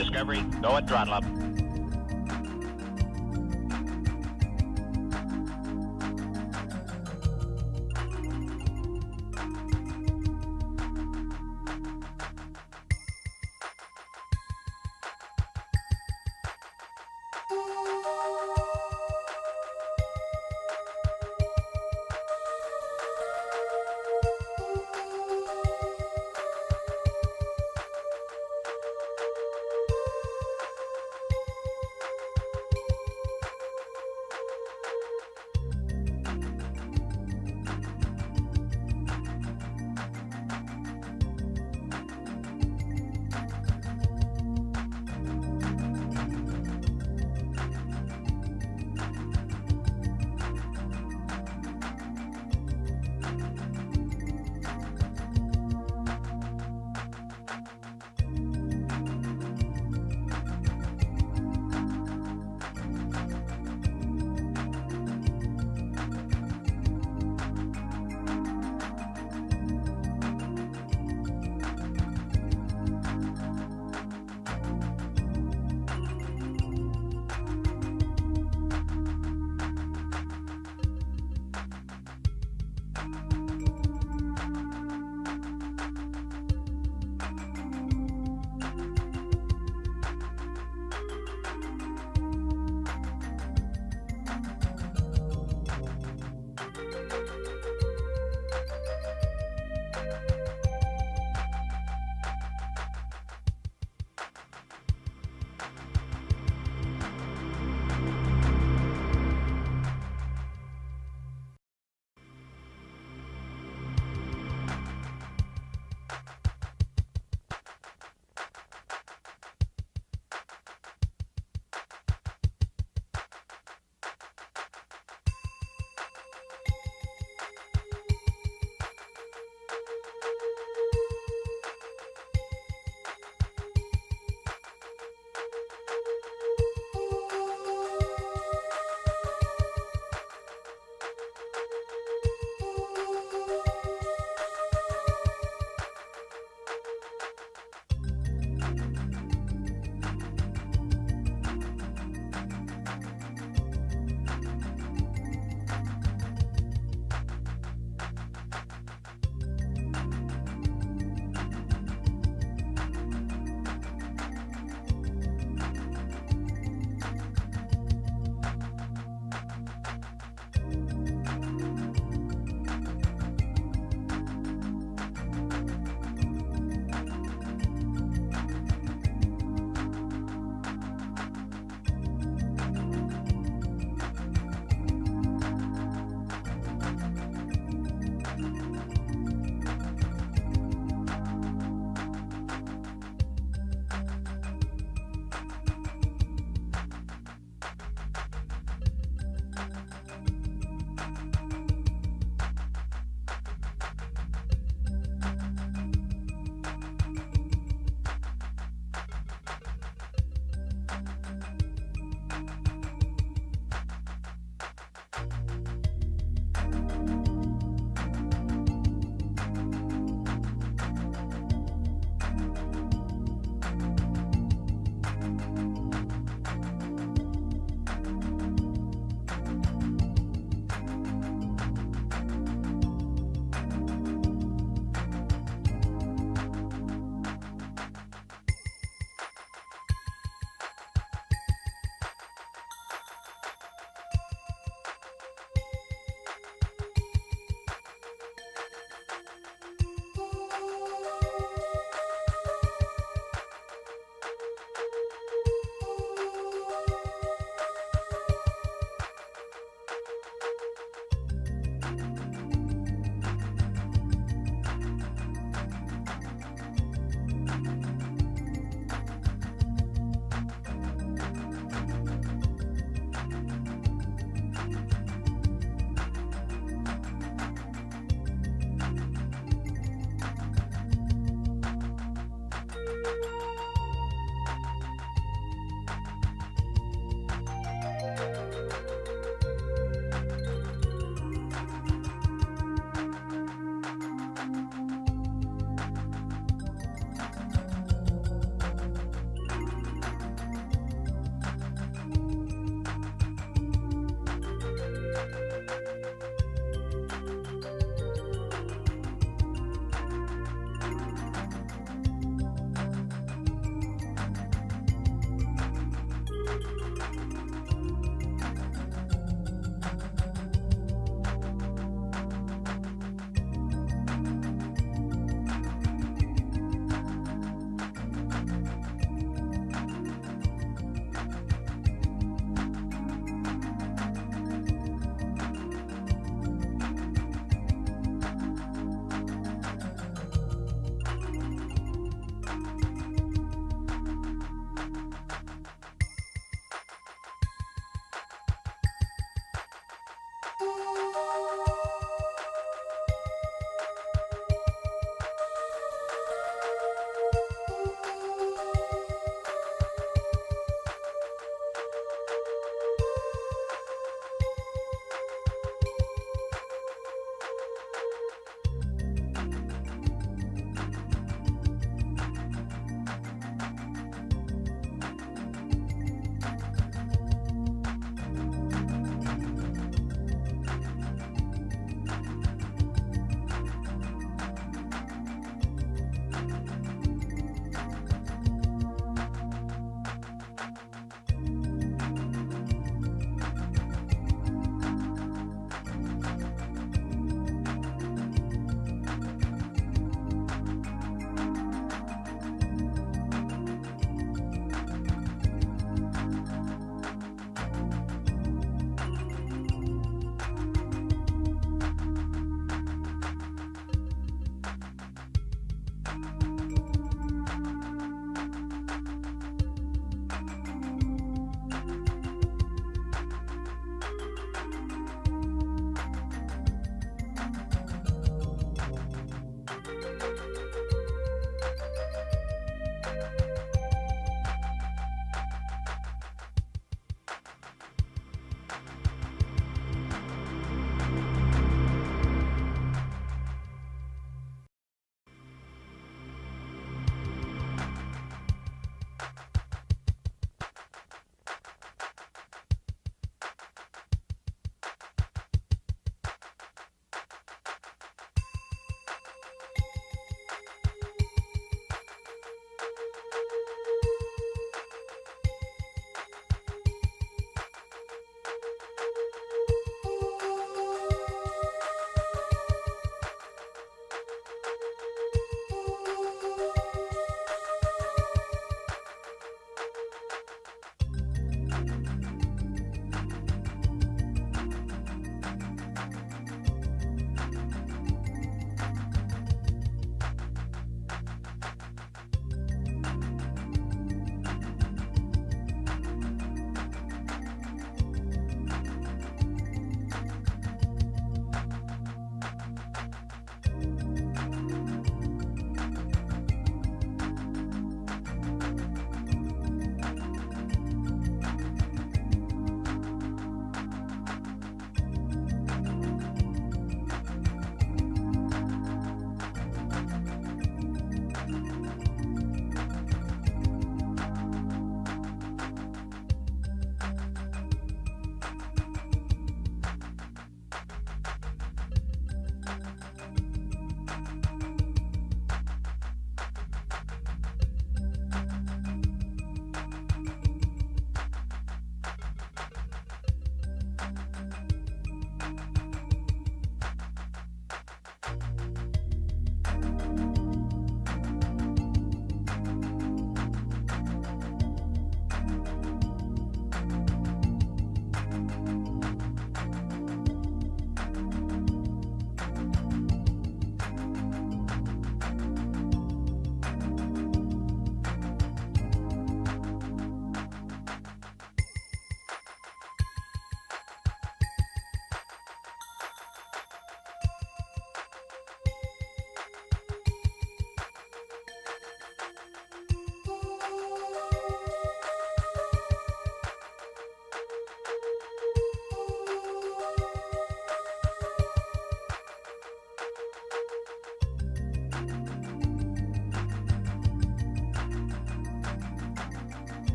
Discovery, go at throttle up.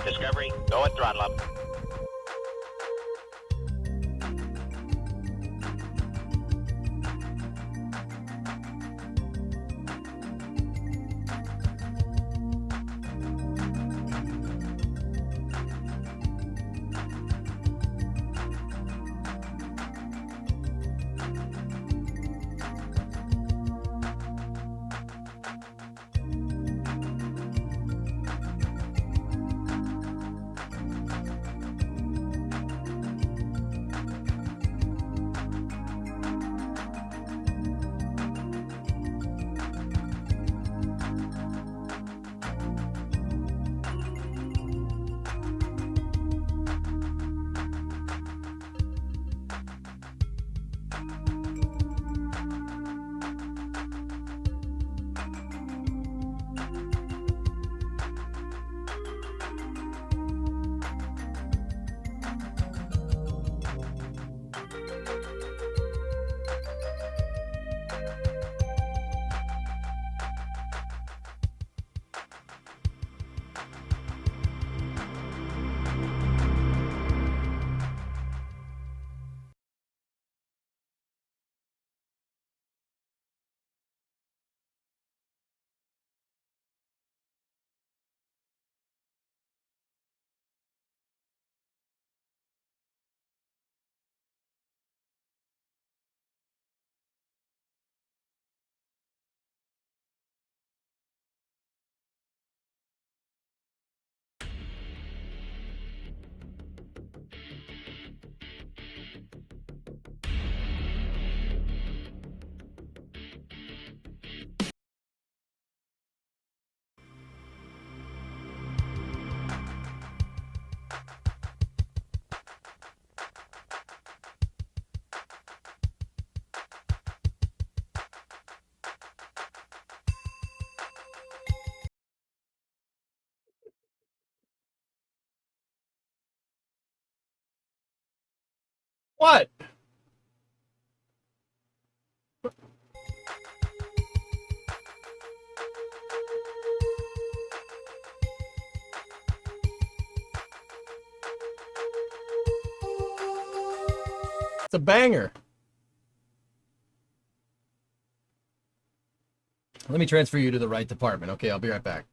Discovery, go at throttle up. What? It's a banger. Let me transfer you to the right department. Okay, I'll be right back.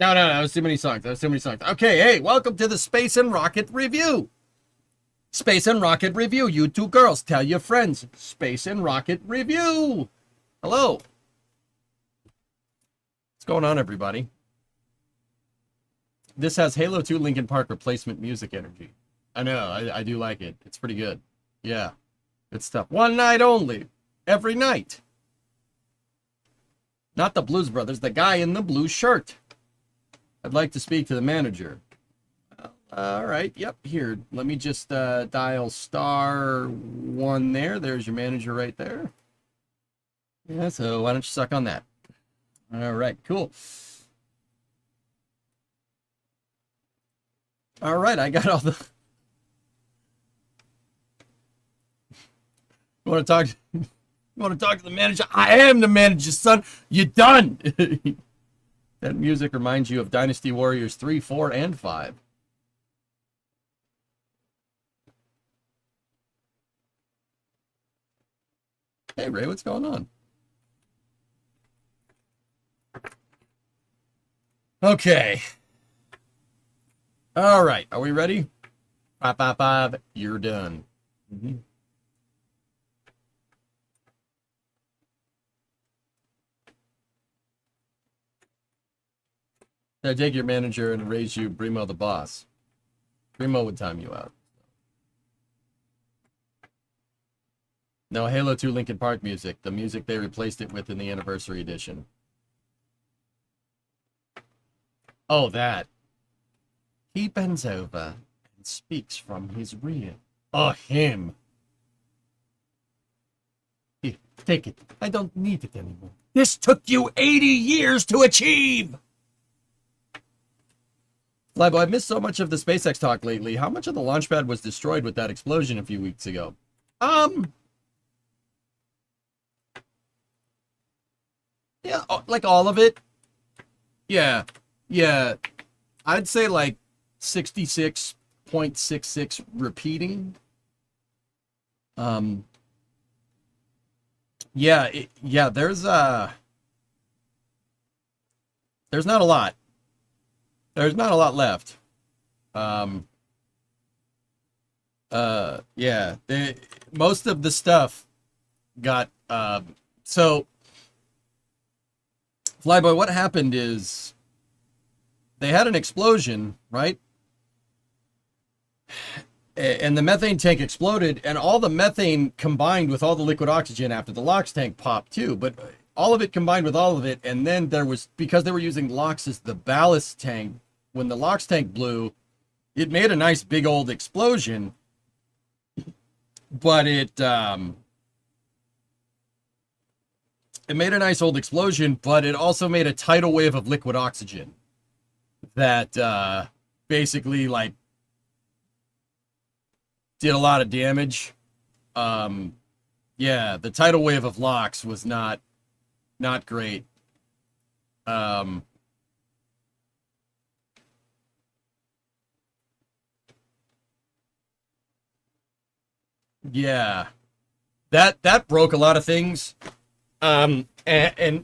No, that was too many songs. Okay, hey, welcome to the Space and Rocket Review. Space and Rocket Review. You two girls, tell your friends. Space and Rocket Review. Hello. What's going on, everybody? This has Halo 2 Linkin Park replacement music energy. I know, I do like it. It's pretty good. Yeah, good stuff. One night only. Every night. Not the Blues Brothers, the guy in the blue shirt. I'd like to speak to the manager. All right, yep, here. Let me just dial *1 there. There's your manager right there. Yeah, so why don't you suck on that? All right, cool. All right, I got all the... You want to talk? You want to talk to the manager? I am the manager, son. You done? That music reminds you of Dynasty Warriors 3, 4, and 5. Hey, Ray, what's going on? Okay. All right, are we ready? 5, you're done. Now take your manager and raise you Brimo the boss. Brimo would time you out. No, Halo 2 Linkin Park music. The music they replaced it with in the anniversary edition. Oh, that. He bends over and speaks from his rear. Oh, him. Here, take it. I don't need it anymore. This took you 80 years to achieve! Flyboy, I've missed so much of the SpaceX talk lately. How much of the launch pad was destroyed with that explosion a few weeks ago? Yeah, like all of it. Yeah. I'd say like 66.66 repeating. Yeah, there's not a lot. There's not a lot left. Yeah, most of the stuff got, so, Flyboy, what happened is they had an explosion, right? And the methane tank exploded, and all the methane combined with all the liquid oxygen after the LOX tank popped too, but all of it combined with all of it, and then there was, because they were using LOX as the ballast tank, when the LOX tank blew, it made a nice big old explosion, but it made a nice old explosion, but it also made a tidal wave of liquid oxygen that basically like did a lot of damage. Yeah, the tidal wave of LOX was not great. Yeah, that broke a lot of things. And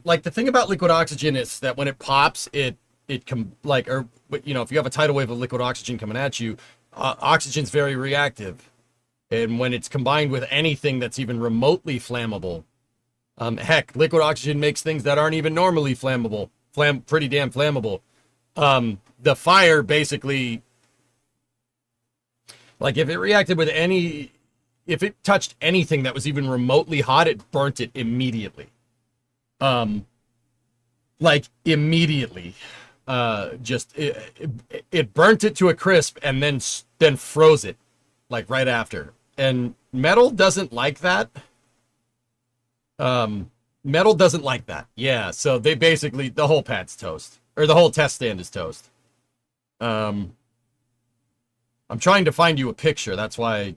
like the thing about liquid oxygen is that when it pops, if you have a tidal wave of liquid oxygen coming at you, oxygen's very reactive, and when it's combined with anything that's even remotely flammable, heck, liquid oxygen makes things that aren't even normally flammable pretty damn flammable. The fire basically, like if it touched anything that was even remotely hot, it burnt it immediately. Like immediately. It burnt it to a crisp and then froze it like right after. And metal doesn't like that. Metal doesn't like that. Yeah, so they basically, the whole pad's toast, or the whole test stand is toast. I'm trying to find you a picture. That's why,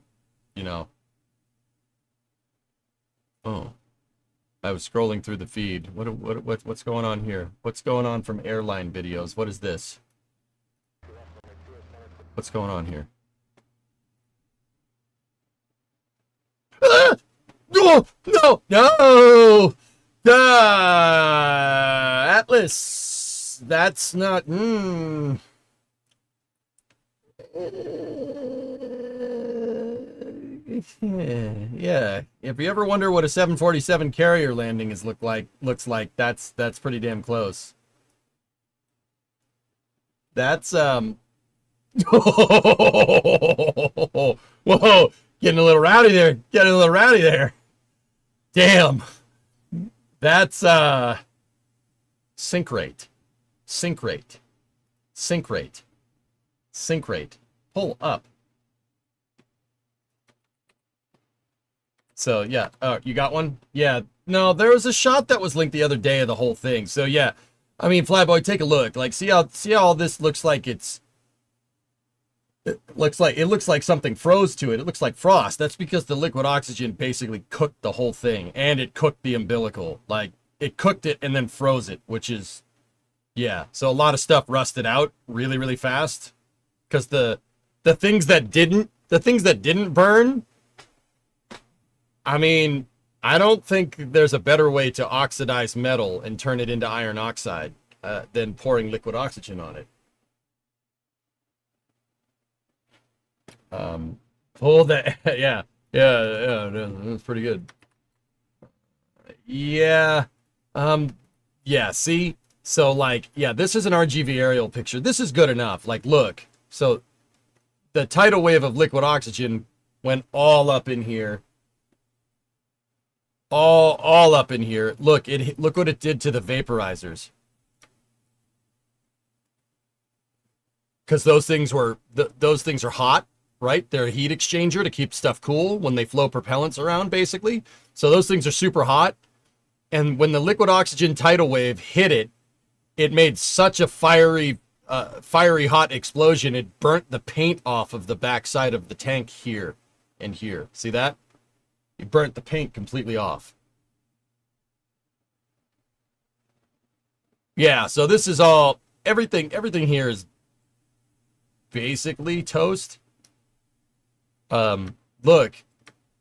Oh, I was scrolling through the feed. What's going on here? What's going on from airline videos? What is this? What's going on here? Ah! No! No! No! Atlas! That's not. Yeah. If you ever wonder what a 747 carrier landing looks like, that's pretty damn close. That's whoa, getting a little rowdy there. Getting a little rowdy there. Damn. That's sink rate. Sink rate. Sink rate. Sink rate. Pull up. So yeah, you got one? Yeah. No, there was a shot that was linked the other day of the whole thing. So yeah, I mean, Flyboy, take a look. Like, see how all this looks like it looks like something froze to it. It looks like frost. That's because the liquid oxygen basically cooked the whole thing, and it cooked the umbilical. Like, it cooked it and then froze it, which is, yeah. So a lot of stuff rusted out really, really fast because the things that didn't burn. I mean, I don't think there's a better way to oxidize metal and turn it into iron oxide than pouring liquid oxygen on it. Pull that, yeah, that's pretty good. Yeah, yeah, see? So, like, yeah, this is an RGB aerial picture. This is good enough. Like, look, so the tidal wave of liquid oxygen went all up in here. All up in here. Look what it did to the vaporizers. Because those things are hot, right? They're a heat exchanger to keep stuff cool when they flow propellants around, basically. So those things are super hot. And when the liquid oxygen tidal wave hit it, it made such a fiery hot explosion. It burnt the paint off of the backside of the tank here and here. See that? It burnt the paint completely off. Yeah, so this is all, everything here is basically toast. Look,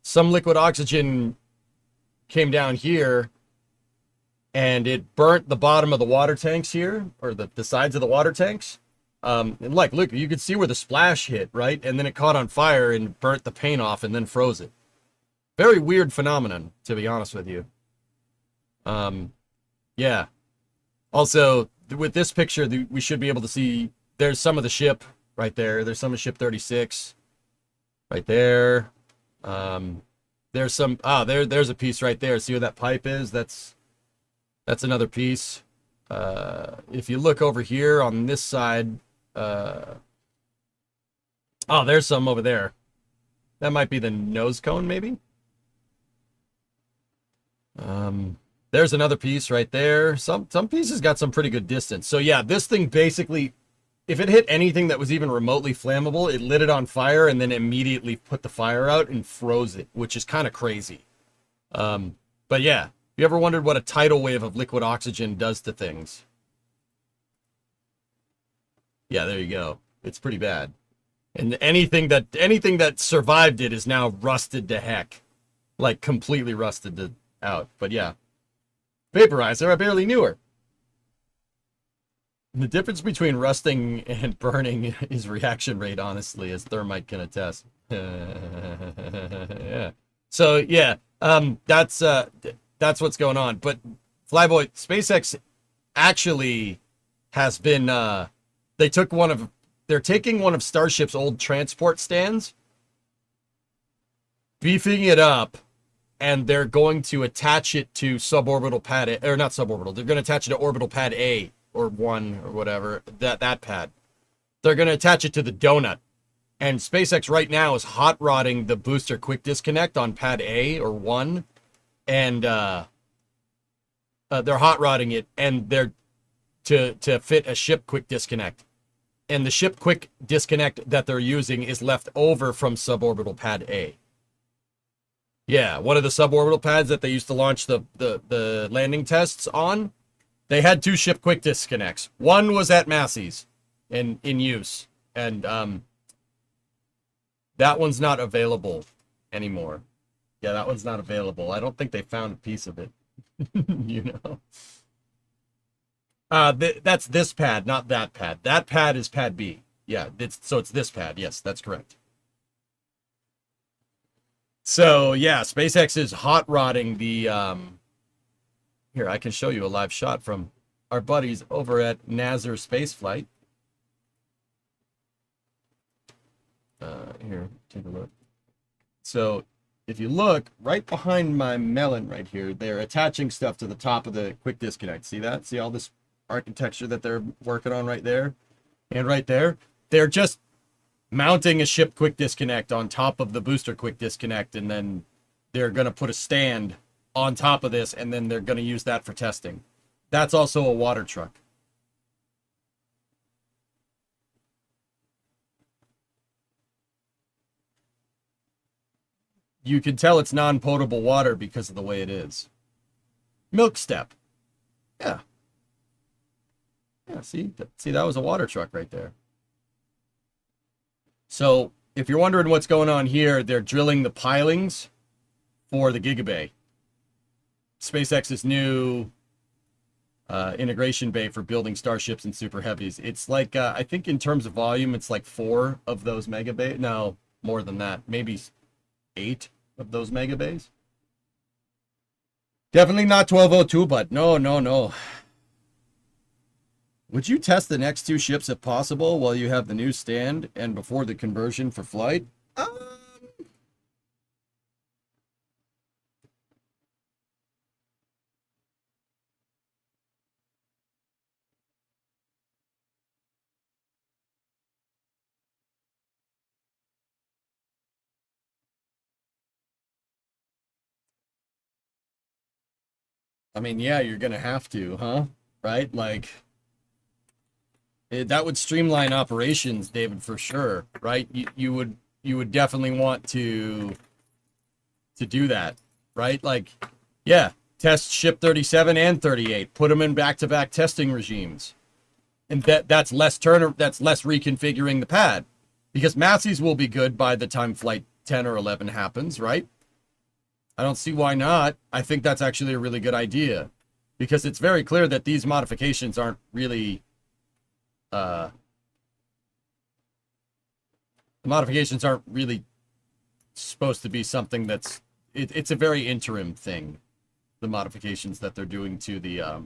some liquid oxygen came down here and it burnt the bottom of the water tanks here, or the sides of the water tanks. And like, look, you could see where the splash hit, right? And then it caught on fire and burnt the paint off and then froze it. Very weird phenomenon, to be honest with you. Yeah. Also, with this picture, we should be able to see there's some of the ship right there. There's some of ship 36 right there. There's some, there's a piece right there. See where that pipe is? That's another piece. If you look over here on this side, there's some over there. That might be the nose cone, maybe? There's another piece right there. Some pieces got some pretty good distance. So yeah, this thing basically, if it hit anything that was even remotely flammable, it lit it on fire and then immediately put the fire out and froze it, which is kind of crazy. But yeah, if you ever wondered what a tidal wave of liquid oxygen does to things? Yeah, there you go. It's pretty bad. And anything that survived it is now rusted to heck. Like completely rusted out. But yeah. Vaporizer, I barely knew her. The difference between rusting and burning is reaction rate, honestly, as Thermite can attest. Yeah. So yeah, that's what's going on. But Flyboy, SpaceX actually has been they're taking one of Starship's old transport stands, beefing it up, and they're going to attach it to suborbital pad A, or not suborbital. They're going to attach it to orbital pad A or 1 or whatever, that pad. They're going to attach it to the donut. And SpaceX right now is hot rodding the booster quick disconnect on pad A or 1, and they're hot rodding it, and they're to fit a ship quick disconnect. And the ship quick disconnect that they're using is left over from suborbital pad A. Yeah, one of the suborbital pads that they used to launch the landing tests on, they had 2 ship quick disconnects. One was at Massey's in use, and that one's not available anymore. Yeah, that one's not available. I don't think they found a piece of it. You know. That's this pad, not that pad. That pad is pad B. Yeah, so it's this pad. Yes, that's correct. So yeah, SpaceX is hot rodding the here, I can show you a live shot from our buddies over at NASA Spaceflight. Here, take a look. So if you look right behind my melon right here, they're attaching stuff to the top of the quick disconnect. See that? See all this architecture that they're working on right there? And right there? They're just mounting a ship quick disconnect on top of the booster quick disconnect, and then they're going to put a stand on top of this, and then they're going to use that for testing. That's also a water truck. You can tell it's non-potable water because of the way it is. Milk step. Yeah. Yeah, see, that was a water truck right there. So if you're wondering what's going on here, they're drilling the pilings for the Gigabay. SpaceX's new integration bay for building starships and super heavies. It's like, I think in terms of volume, it's like 4 of those mega bays. No, more than that. Maybe 8 of those mega bays. Definitely not 1202, but no. Would you test the next 2 ships if possible while you have the new stand and before the conversion for flight? I mean, yeah, you're gonna have to, huh? Right? Like, that would streamline operations, David, for sure. Right? You would definitely want to do that, right? Like, yeah, test ship 37 and 38, put them in back-to-back testing regimes, and that's less reconfiguring the pad, because Massey's will be good by the time flight 10 or 11 happens, right? I don't see why not. I think that's actually a really good idea, because it's very clear that these modifications aren't really the modifications aren't really supposed to be something that's it's a very interim thing, the modifications that they're doing to the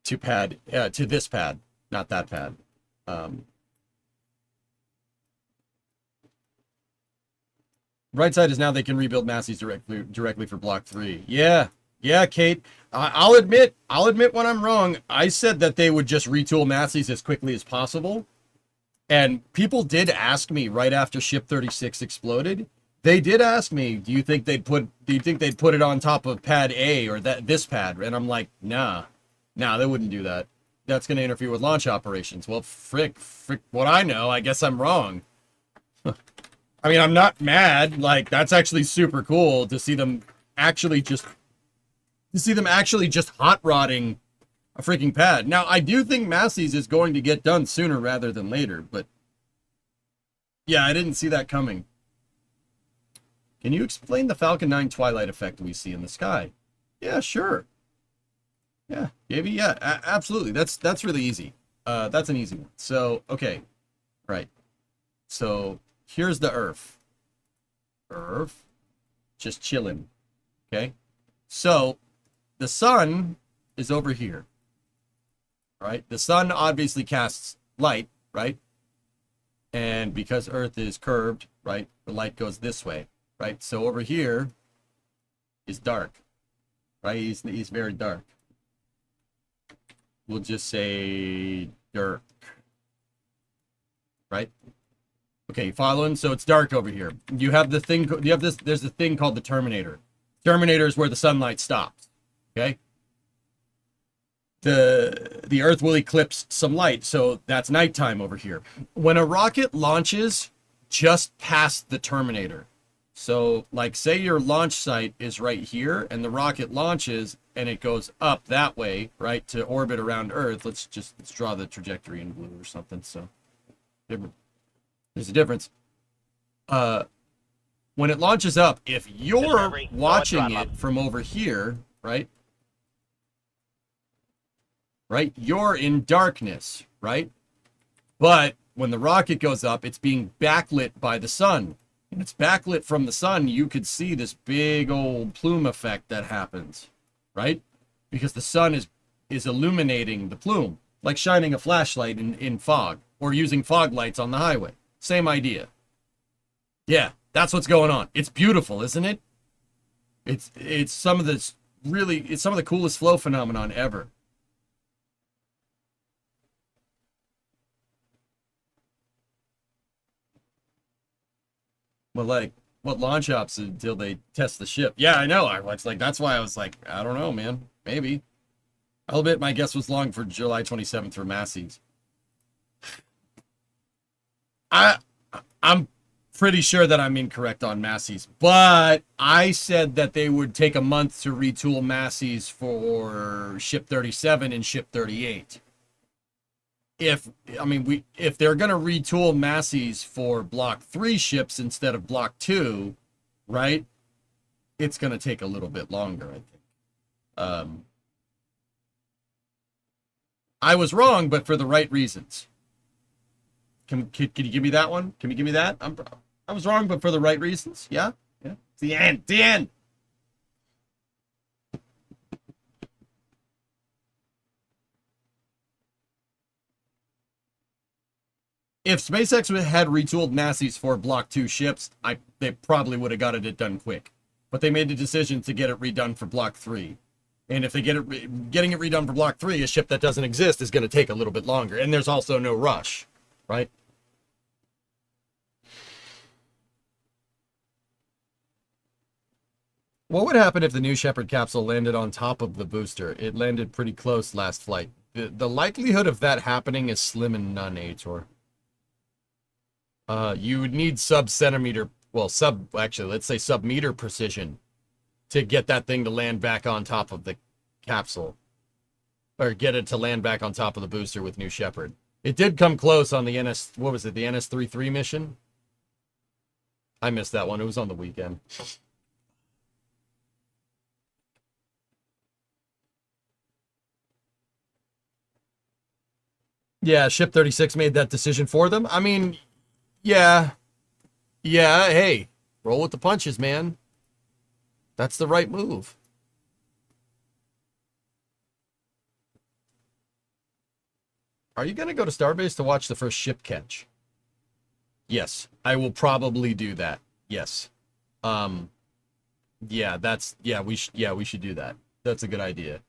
to this pad, not that pad. Right side is now they can rebuild Massey's directly for Block 3. Yeah, Kate. I'll admit when I'm wrong. I said that they would just retool Massey's as quickly as possible. And people did ask me right after Ship 36 exploded. They did ask me, do you think they'd put it on top of pad A or this pad? And I'm like, nah, they wouldn't do that. That's going to interfere with launch operations. Well, frick, what I know, I guess I'm wrong. I mean, I'm not mad. Like, that's actually super cool to see them actually just hot rodding a freaking pad. Now, I do think Massey's is going to get done sooner rather than later, but yeah, I didn't see that coming. Can you explain the Falcon 9 twilight effect we see in the sky? Yeah, sure. Yeah, maybe, yeah, absolutely. That's really easy. That's an easy one. So, okay, right. So here's the Earth. Just chilling. Okay. So the sun is over here. Right? The sun obviously casts light, right? And because Earth is curved, right, the light goes this way, right? So over here is dark, right? He's very dark. We'll just say dark, right? Okay, you following? So it's dark over here. You have the thing. You have this. There's a thing called the terminator. Terminator is where the sunlight stops. Okay. The Earth will eclipse some light, so that's nighttime over here. When a rocket launches just past the terminator, so like say your launch site is right here, and the rocket launches and it goes up that way, right, to orbit around Earth. Let's draw the trajectory in blue or something. So there's a difference. When it launches up, if you're watching it from over here, right? right? You're in darkness, right? But when the rocket goes up, it's being backlit by the sun. And it's backlit from the sun, you could see this big old plume effect that happens, right? Because the sun is illuminating the plume, like shining a flashlight in fog or using fog lights on the highway. Same idea. Yeah, that's what's going on. It's beautiful, isn't it? It's some of this really, it's some of the coolest flow phenomenon ever. Well, like, what launch ops until they test the ship? Yeah, I know. I was like, that's why I was like, I don't know, man. Maybe. I'll admit my guess was long for July 27th for Massey's. I I'm pretty sure that I'm incorrect on Massey's, but I said that they would take a month to retool Massey's for ship 37 and ship 38. If they're going to retool Massey's for block 3 ships instead of block 2, right? It's going to take a little bit longer, I think. I was wrong, but for the right reasons. Can you give me that one? Can you give me that? I was wrong, but for the right reasons. Yeah? Yeah. It's the end. The end. If SpaceX had retooled Massey's for Block 2 ships, they probably would have gotten it done quick. But they made the decision to get it redone for Block 3. And if they getting it redone for Block 3, a ship that doesn't exist is going to take a little bit longer. And there's also no rush, right? What would happen if the New Shepard capsule landed on top of the booster? It landed pretty close last flight. The likelihood of that happening is slim and none, Ator. You would need sub-centimeter, well, actually, let's say sub-meter precision to get that thing to land back on top of the capsule. Or get it to land back on top of the booster with New Shepard. It did come close on the the NS-33 mission? I missed that one. It was on the weekend. Yeah, Ship 36 made that decision for them. I mean, yeah. Yeah, hey, roll with the punches, man. That's the right move. Are you going to go to Starbase to watch the first ship catch? Yes, I will probably do that. Yes. Yeah, we should do that. That's a good idea.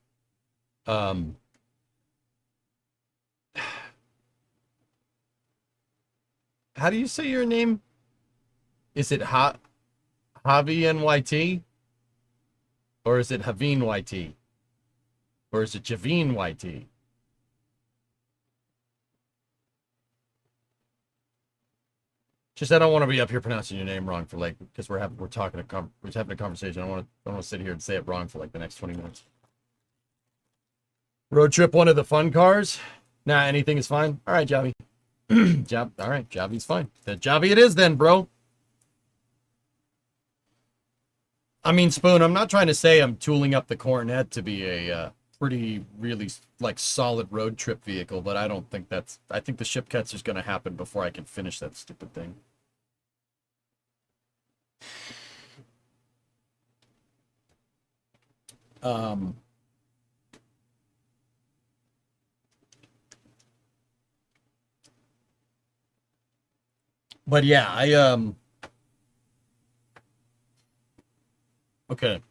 How do you say your name? Is it Javi NYT? Or is it Haveen YT? Or is it Javeen YT? Just I don't want to be up here pronouncing your name wrong for like because we're having a conversation. I don't want to sit here and say it wrong for like the next 20 minutes. Road trip, one of the fun cars. Nah, anything is fine. All right, Javi. All right, Javi's fine. The Javi it is then, bro. I mean, Spoon, I'm not trying to say I'm tooling up the Coronet to be a pretty, really, like, solid road trip vehicle, but I don't think I think the ship catch is going to happen before I can finish that stupid thing. But yeah, okay.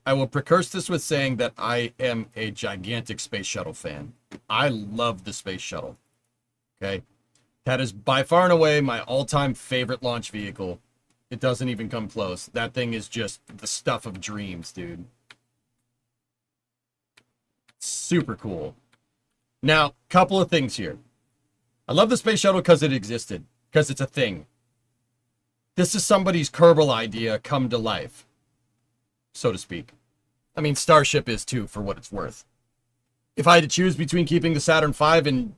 I will precurse this with saying that I am a gigantic space shuttle fan. I love the space shuttle. Okay. That is by far and away my all-time favorite launch vehicle. It doesn't even come close. That thing is just the stuff of dreams, dude. Super cool. Now, couple of things here. I love the space shuttle because it existed. Because it's a thing. This is somebody's Kerbal idea come to life, so to speak. I mean, Starship is too, for what it's worth. If I had to choose between keeping the Saturn V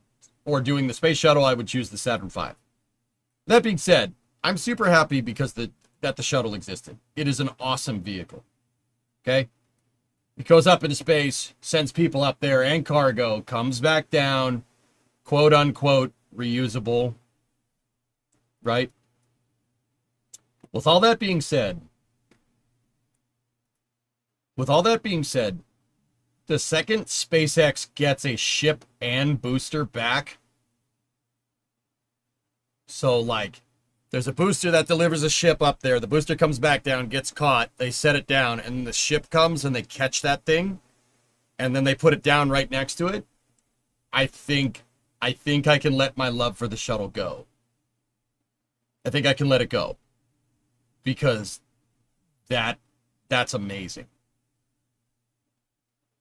or doing the space shuttle, I would choose the Saturn V. That being said, I'm super happy because that the shuttle existed. It is an awesome vehicle. Okay? It goes up into space, sends people up there and cargo, comes back down, quote unquote, reusable, right? With all that being said, the second SpaceX gets a ship and booster back, so like, there's a booster that delivers a ship up there. The booster comes back down, gets caught. They set it down, and the ship comes and they catch that thing, and then they put it down right next to it. I think I can let my love for the shuttle go. I think I can let it go because that's amazing.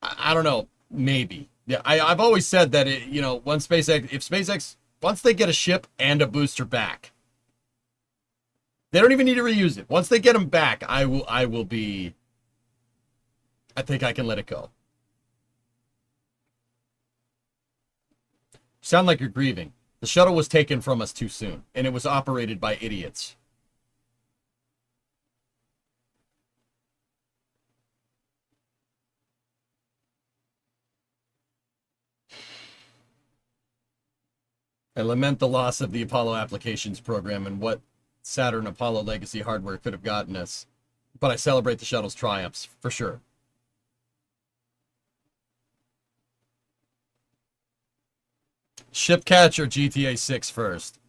I don't know, maybe. Yeah, I've always said that if SpaceX once they get a ship and a booster back, they don't even need to reuse it. Once they get them back, I think I can let it go. Sound like you're grieving. The shuttle was taken from us too soon, and it was operated by idiots. I lament the loss of the Apollo applications program and what Saturn Apollo legacy hardware could have gotten us, but I celebrate the shuttle's triumphs, for sure. Ship catch or GTA 6 first?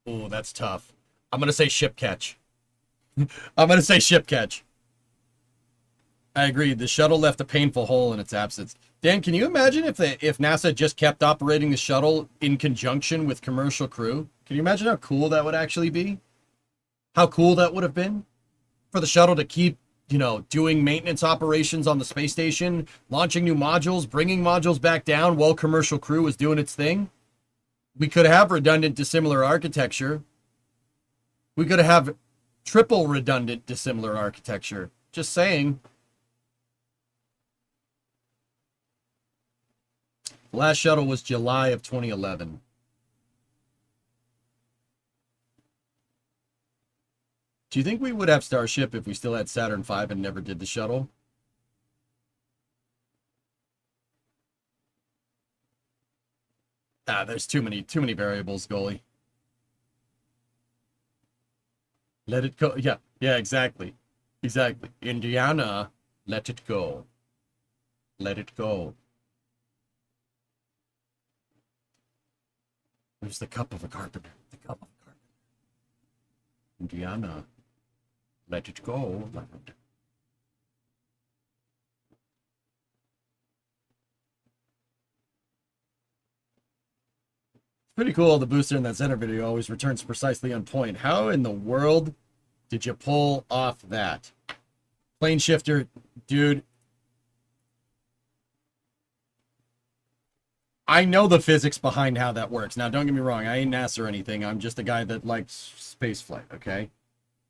Oh, that's tough. I'm going to say ship catch. I'm going to say ship catch. I agree. The shuttle left a painful hole in its absence. Dan, can you imagine if NASA just kept operating the shuttle in conjunction with commercial crew? Can you imagine how cool that would actually be? How cool that would have been for the shuttle to keep, doing maintenance operations on the space station, launching new modules, bringing modules back down while commercial crew was doing its thing. We could have redundant dissimilar architecture. We could have triple redundant dissimilar architecture. Just saying. The last shuttle was July of 2011. Do you think we would have Starship if we still had Saturn V and never did the shuttle? There's too many variables, goalie. Let it go. Yeah, exactly. Exactly. Indiana, let it go. Let it go. There's the cup of a carpenter. The cup of a carpenter. Indiana, let it go. It's pretty cool. The booster in that center video always returns precisely on point. How in the world did you pull off that? Plane shifter, dude. I know the physics behind how that works. Now, don't get me wrong. I ain't NASA or anything. I'm just a guy that likes space flight, okay?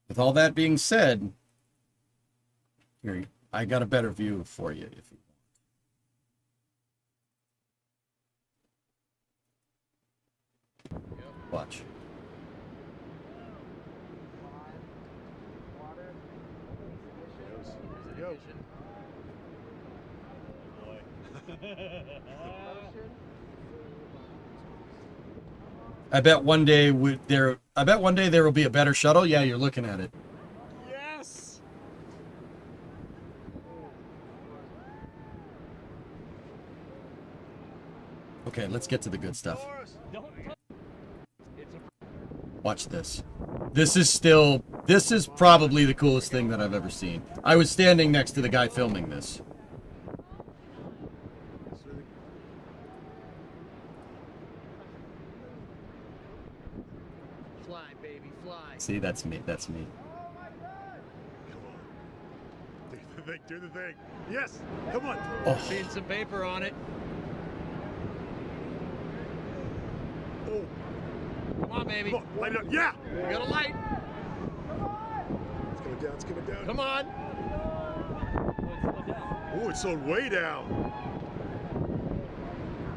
With all that being said, here, I got a better view for you if you want. Watch. I bet one day there will be a better shuttle. Yeah, you're looking at it. Yes. Okay, let's get to the good stuff. Watch this. This is probably the coolest thing that I've ever seen. I was standing next to the guy filming this. Fly, baby, fly. See, that's me. That's me. Do the thing. Yes, come on. Oh. Seeing some paper on it. Oh, Come on, baby. come on, light it up. Yeah. We got a light. It's coming down. It's coming down. Come on. Oh, it's slowed way down.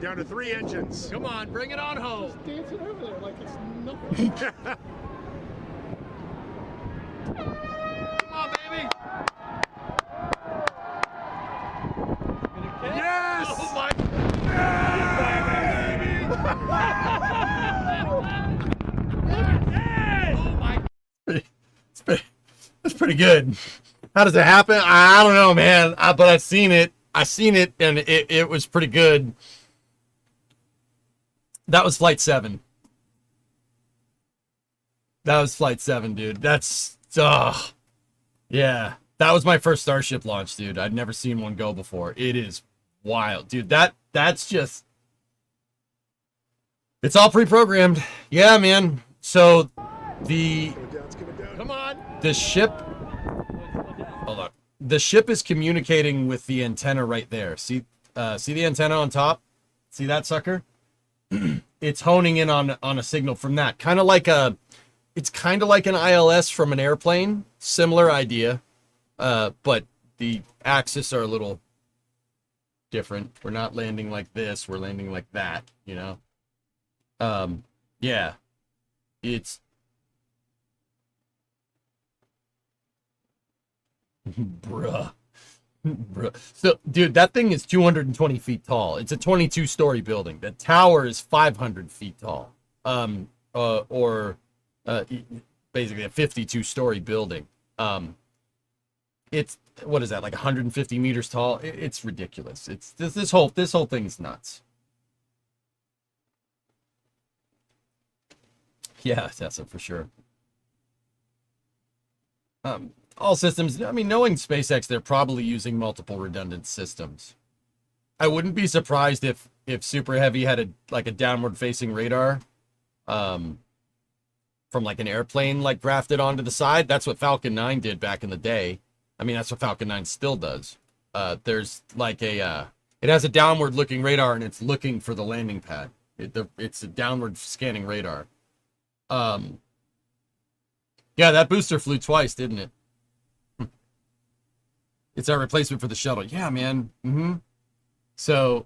Down to 3 engines. Come on, bring it on home. Dancing over there like it's nothing. Come on, baby. Yes! Oh my. Oh my. It's pretty good. How does it happen? I don't know, man. But I've seen it. And it was pretty good. That was Flight 7. That was Flight 7, dude. That's, yeah. That was my first Starship launch, dude. I'd never seen one go before. It is wild, dude. That's just, it's all pre-programmed. Yeah, man. So Come on. the ship, hold on. The ship is communicating with the antenna right there. See the antenna on top? See that sucker? It's honing in on a signal from that. It's kind of like an ILS from an airplane. Similar idea. But the axis are a little different. We're not landing like this. We're landing like that, you know? Yeah. It's bruh. So, dude, that thing is 220 feet tall. It's a 22-story building. The tower is 500 feet tall. Basically a 52-story building. It's, what is that, like 150 meters tall? It's ridiculous. It's this whole thing is nuts. Yeah, Tessa, for sure. All systems, I mean, knowing SpaceX, they're probably using multiple redundant systems. I wouldn't be surprised if Super Heavy had a downward facing radar from like an airplane like grafted onto the side. That's what Falcon 9 did back in the day. I mean, that's what Falcon 9 still does. There's like it has a downward looking radar and it's looking for the landing pad. It's a downward scanning radar. Yeah, that booster flew twice, didn't it? It's our replacement for the shuttle. Yeah, man. So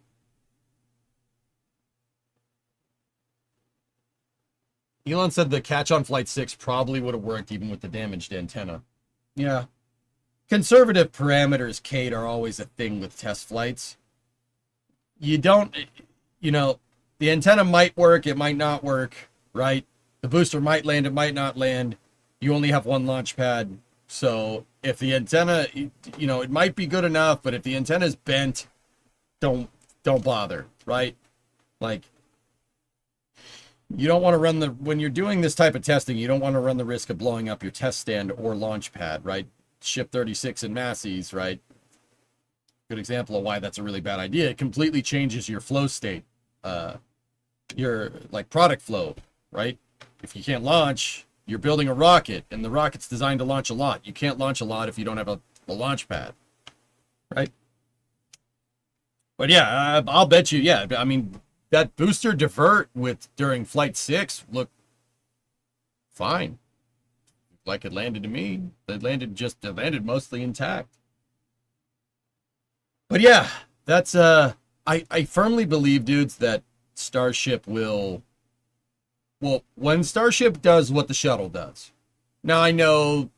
Elon said the catch on Flight 6 probably would have worked even with the damaged antenna. Yeah. Conservative parameters, Kate, are always a thing with test flights. You don't, the antenna might work, it might not work, right? The booster might land, it might not land. You only have one launch pad. So if the antenna, it might be good enough, but if the antenna is bent, don't bother, right? Like, you don't want to run when you're doing this type of testing, you don't want to run the risk of blowing up your test stand or launch pad, right? Ship 36 in Massey's, right? Good example of why that's a really bad idea. It completely changes your flow state, your like product flow, right? If you can't launch, you're building a rocket, and the rocket's designed to launch a lot. You can't launch a lot if you don't have a launch pad, right? But yeah, I'll bet you, yeah. I mean, that booster divert during Flight 6 looked fine. Like it landed to me. It landed mostly intact. But yeah, that's, I firmly believe, dudes, that Starship will... Well, when Starship does what the shuttle does. Now, I know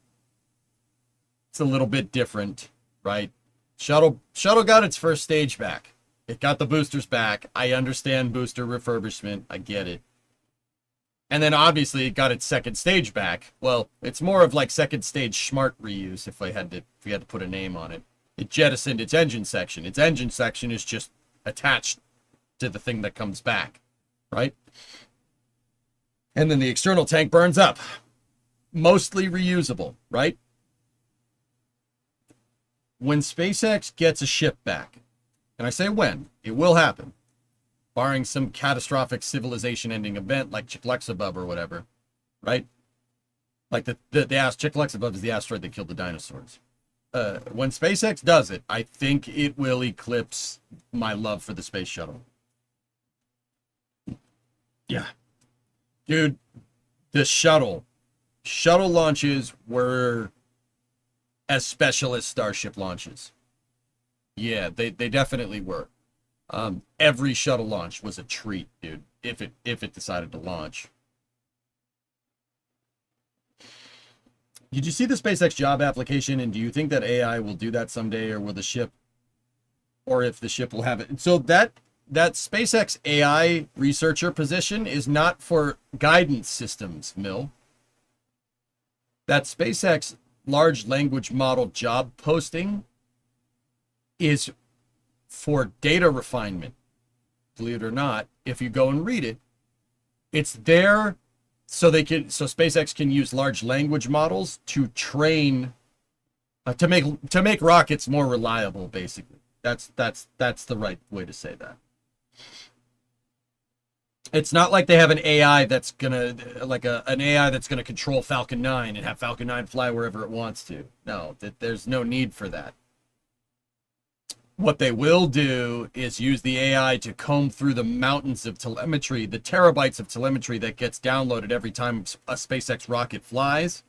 it's a little bit different, right? Shuttle got its first stage back. It got the boosters back. I understand booster refurbishment. I get it. And then obviously it got its second stage back. Well, it's more of like second stage smart reuse if we had to put a name on it. It jettisoned its engine section. Its engine section is just attached to the thing that comes back, right? And then the external tank burns up. Mostly reusable, right? When SpaceX gets a ship back, and I say when, it will happen, barring some catastrophic civilization-ending event like Chicxulub or whatever, right? Like the Chicxulub is the asteroid that killed the dinosaurs. When SpaceX does it, I think it will eclipse my love for the space shuttle. Yeah. Dude, the shuttle launches were as special as Starship launches. Yeah, they definitely were. Every shuttle launch was a treat, dude. If it decided to launch. Did you see the SpaceX job application, and do you think that AI will do that someday, or will the ship, or if the ship will have it? So that SpaceX AI researcher position is not for guidance systems, Mill. That SpaceX large language model job posting is for data refinement. Believe it or not, if you go and read it, it's there so SpaceX can use large language models to train to make rockets more reliable, basically. That's the right way to say that. It's not like they have an AI that's gonna an AI that's gonna control Falcon 9 and have Falcon 9 fly wherever it wants to. No, there's no need for that. What they will do is use the AI to comb through the mountains of telemetry, the terabytes of telemetry that gets downloaded every time a SpaceX rocket flies,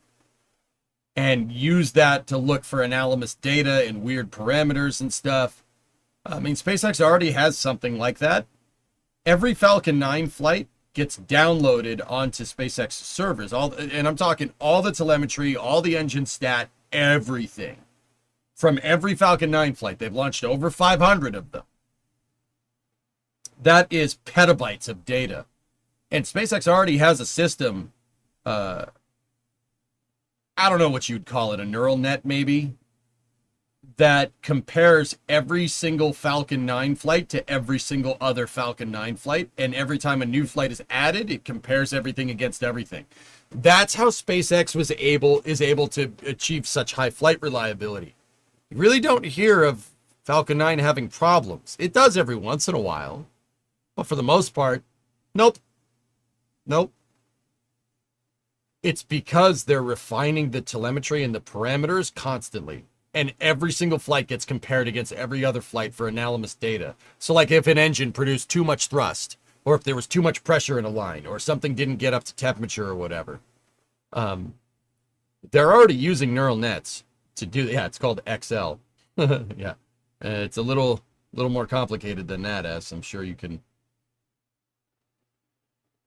and use that to look for anomalous data and weird parameters and stuff. I mean, SpaceX already has something like that. Every Falcon 9 flight gets downloaded onto SpaceX servers. And I'm talking all the telemetry, all the engine stat, everything. From every Falcon 9 flight. They've launched over 500 of them. That is petabytes of data. And SpaceX already has a system, I don't know what you'd call it, a neural net maybe, that compares every single Falcon 9 flight to every single other Falcon 9 flight. And every time a new flight is added, it compares everything against everything. That's how SpaceX is able to achieve such high flight reliability. You really don't hear of Falcon 9 having problems. It does every once in a while. But for the most part, nope. It's because they're refining the telemetry and the parameters constantly. And every single flight gets compared against every other flight for anomalous data. So like if an engine produced too much thrust, or if there was too much pressure in a line, or something didn't get up to temperature or whatever. They're already using neural nets to do, yeah, it's called XL. Yeah. It's a little more complicated than that, as I'm sure you can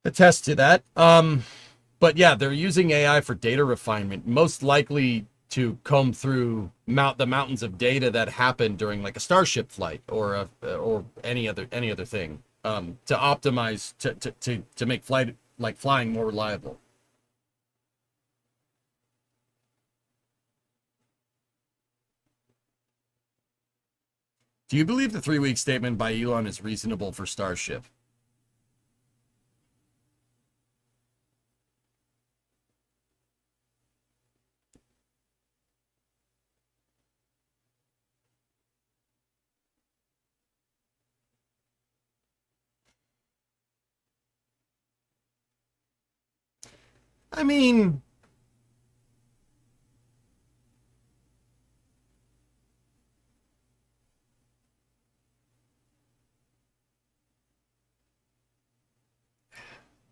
attest to that. But yeah, they're using AI for data refinement, most likely to comb through the mountains of data that happened during like a Starship flight or any other thing, to optimize to make flying more reliable. Do you believe the 3-week statement by Elon is reasonable for Starship? I mean,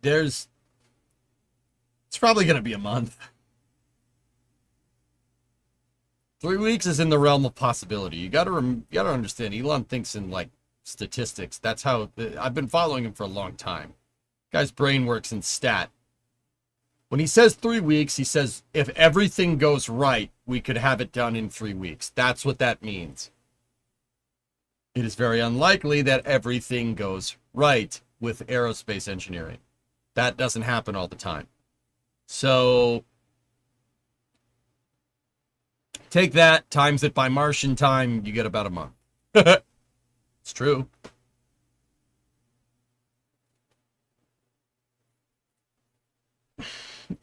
it's probably going to be a month. 3 weeks is in the realm of possibility. You got to understand, Elon thinks in like statistics. That's how I've been following him for a long time. Guy's brain works in stat. When he says 3 weeks, he says if everything goes right, we could have it done in 3 weeks. That's what that means. It is very unlikely that everything goes right with aerospace engineering. That doesn't happen all the time. So take that, times it by Martian time, you get about a month. It's true.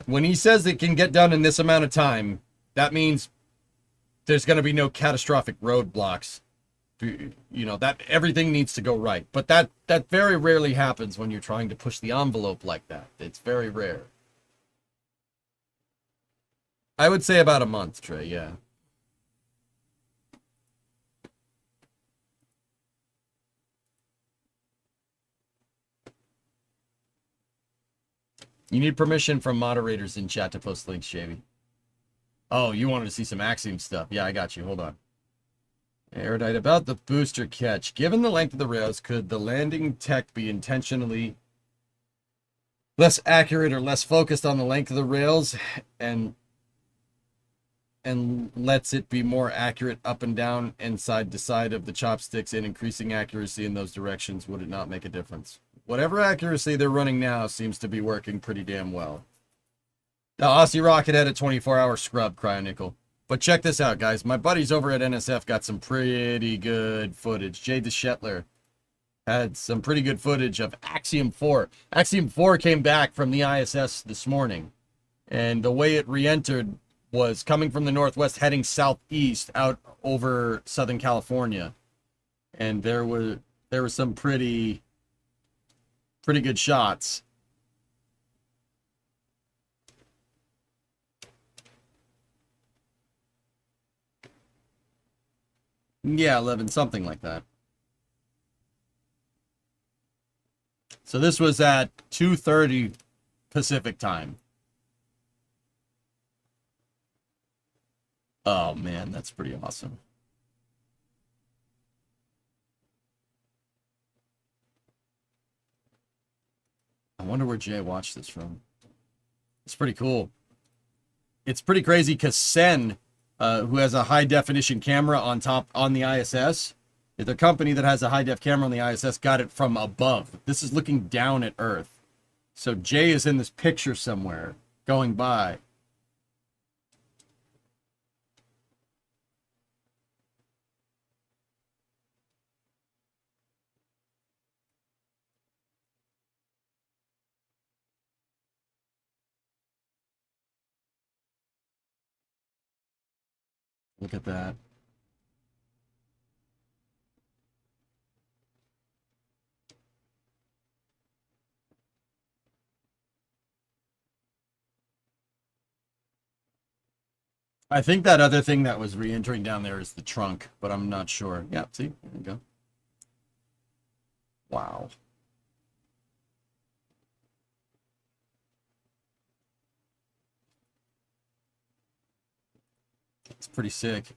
When he says it can get done in this amount of time, that means there's going to be no catastrophic roadblocks. You know, that everything needs to go right. But that very rarely happens when you're trying to push the envelope like that. It's very rare. I would say about a month, Trey, yeah. You need permission from moderators in chat to post links, Shavy. Oh, you wanted to see some Axiom stuff. Yeah, I got you. Hold on. Erudite about the booster catch. Given the length of the rails, could the landing tech be intentionally less accurate or less focused on the length of the rails and lets it be more accurate up and down and side to side of the chopsticks and increasing accuracy in those directions? Would it not make a difference? Whatever accuracy they're running now seems to be working pretty damn well. The Aussie Rocket had a 24-hour scrub, Cryonickel. But check this out, guys. My buddies over at NSF got some pretty good footage. Jay DeShetler had some pretty good footage of Axiom 4. Axiom 4 came back from the ISS this morning. And the way it re-entered was coming from the northwest, heading southeast out over Southern California. And there were some pretty good shots. Yeah, 11, something like that. So this was at 2:30 Pacific time. Oh man, that's pretty awesome. I wonder where Jay watched this from. It's pretty cool. It's pretty crazy because Sen, who has a high definition camera on the ISS, the company that has a high def camera on the ISS got it from above. This is looking down at Earth. So Jay is in this picture somewhere going by. Look at that. I think that other thing that was re-entering down there is the trunk, but I'm not sure. Yeah, see? There you go. Wow. It's pretty sick.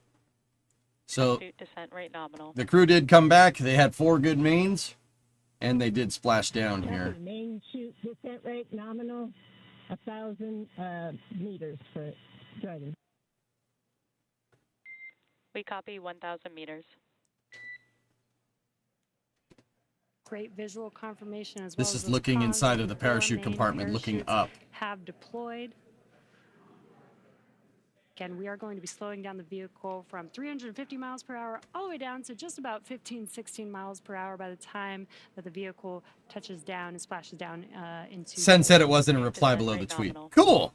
So descent rate nominal. The crew did come back. They had 4 good mains, and they did splash down here. Main chute descent rate nominal, 1,000 meters for driving. We copy 1,000 meters. Great visual confirmation as well. This is looking inside of the parachute compartment, looking up. Have deployed. Again, we are going to be slowing down the vehicle from 350 miles per hour all the way down to just about 15, 16 miles per hour by the time that the vehicle touches down and splashes down into... Sen said it wasn't a reply below the tweet. Cool!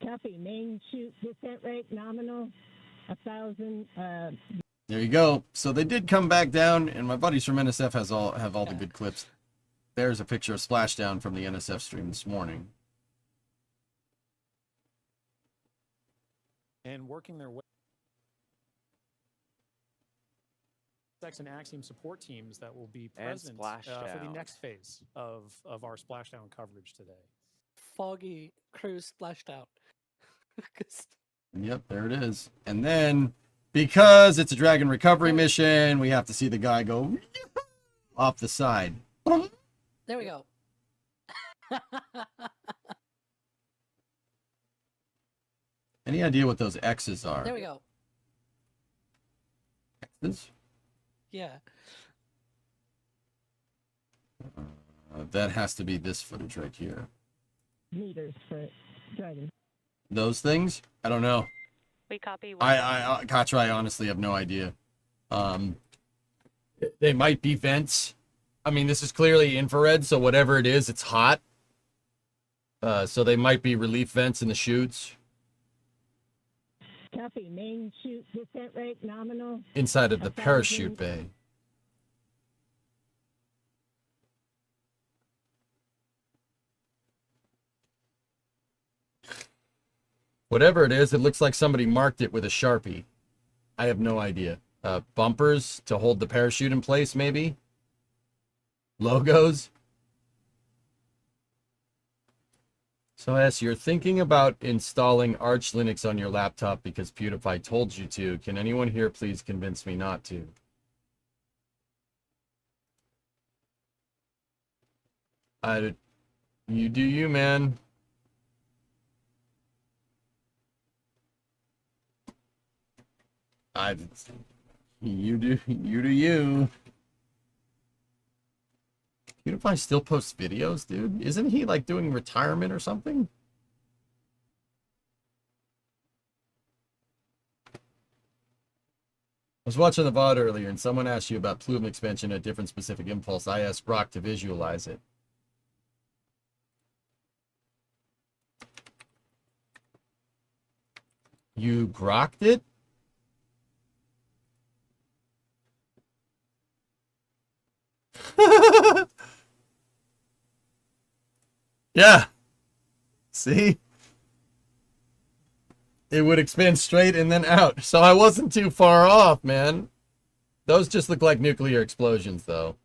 Copy. Main chute descent rate nominal, 1,000... There you go. So they did come back down, and my buddies from NSF have all the good clips. There's a picture of splashdown from the NSF stream this morning. And working their way. And Axiom support teams that will be present for the next phase of our splashdown coverage today. Foggy crew splashed out. Yep, there it is. And then, because it's a Dragon recovery mission, we have to see the guy go off the side. There we go. Any idea what those X's are? There we go. X's? Yeah. That has to be this footage right here. Meters for driving. Those things? I don't know. We copy. Katra, I honestly have no idea. They might be vents. I mean, this is clearly infrared, so whatever it is, it's hot. So they might be relief vents in the chutes. Copy. Main chute descent rate nominal. Inside of the parachute bay. Whatever it is, it looks like somebody marked it with a Sharpie. I have no idea. Bumpers to hold the parachute in place, maybe? Logos? So S, you're thinking about installing Arch Linux on your laptop because PewDiePie told you to. Can anyone here please convince me not to? You do you, man. You do you. PewDiePie still posts videos, dude? Isn't he like doing retirement or something? I was watching the VOD earlier and someone asked you about plume expansion at different specific impulse. I asked Brock to visualize it. You grokked it? Yeah. See? It would expand straight and then out. So I wasn't too far off, man. Those just look like nuclear explosions, though.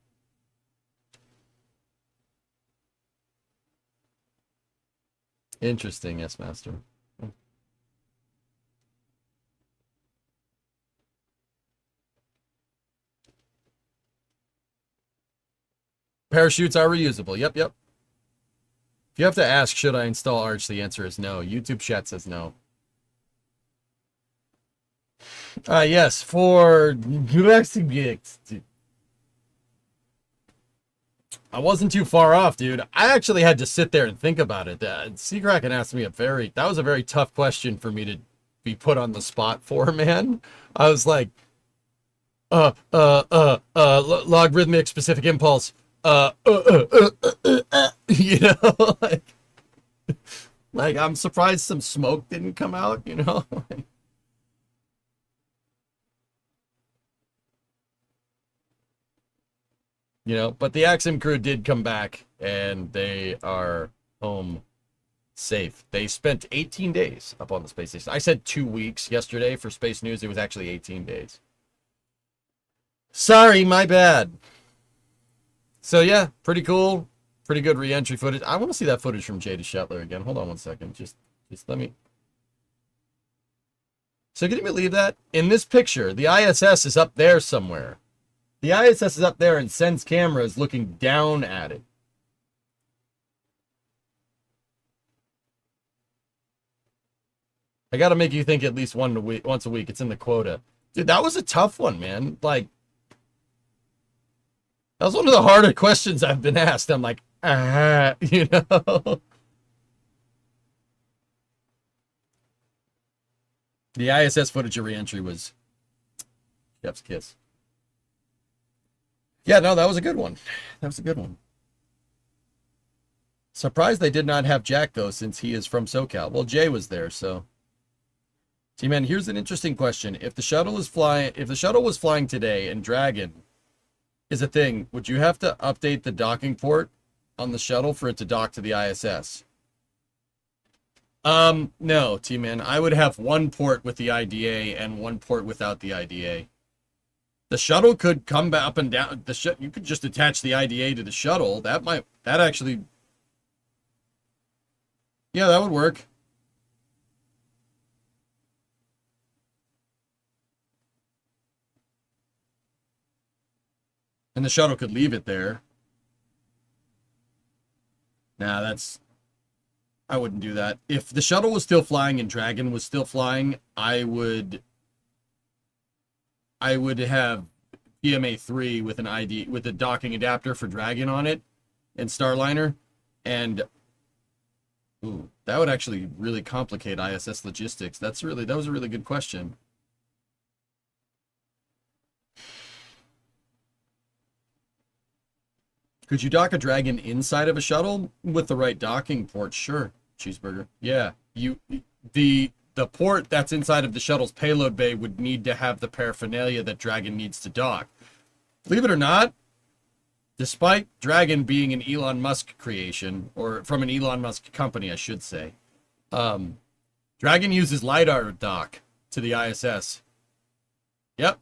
Interesting, yes, Master. Parachutes are reusable. Yep, yep. If you have to ask, should I install Arch, the answer is no. YouTube chat says no. Yes, for I wasn't too far off, dude. I actually had to sit there and think about it. Seacracken asked me that was a very tough question for me to be put on the spot for, man. I was like, logarithmic specific impulse. You know, like I'm surprised some smoke didn't come out, you know? You know, but the Axiom crew did come back and they are home safe. They spent 18 days up on the space station. I said 2 weeks yesterday for Space News. It was actually 18 days. Sorry, my bad. So yeah, pretty cool. Pretty good re-entry footage. I want to see that footage from Jada Shetler again. Hold on one second. Just let me. So can you believe that? In this picture, the ISS is up there somewhere. The ISS is up there and Sen's camera is looking down at it. I got to make you think at least once a week. It's in the quota. Dude, that was a tough one, man. Like, that was one of the harder questions I've been asked. I'm like, you know? The ISS footage of re-entry was Chef's kiss. Yeah, no, that was a good one. That was a good one. Surprised they did not have Jack, though, since he is from SoCal. Well, Jay was there, so. T-Man, here's an interesting question. If the shuttle was flying today and Dragon is a thing, would you have to update the docking port on the shuttle for it to dock to the ISS? No, T-Man. I would have one port with the IDA and one port without the IDA. The shuttle could come up and down. You could just attach the IDA to the shuttle. That actually, yeah, that would work. And the shuttle could leave it there. Nah, I wouldn't do that. If the shuttle was still flying and Dragon was still flying, I would have PMA3 with an ID with a docking adapter for Dragon on it and Starliner, and that would actually really complicate ISS logistics. That was a really good question. Could you dock a Dragon inside of a shuttle with the right docking port? Sure, Cheeseburger. Yeah, the port that's inside of the shuttle's payload bay would need to have the paraphernalia that Dragon needs to dock. Believe it or not, despite Dragon being an Elon Musk creation, or from an Elon Musk company, I should say, Dragon uses LiDAR dock to the ISS. Yep.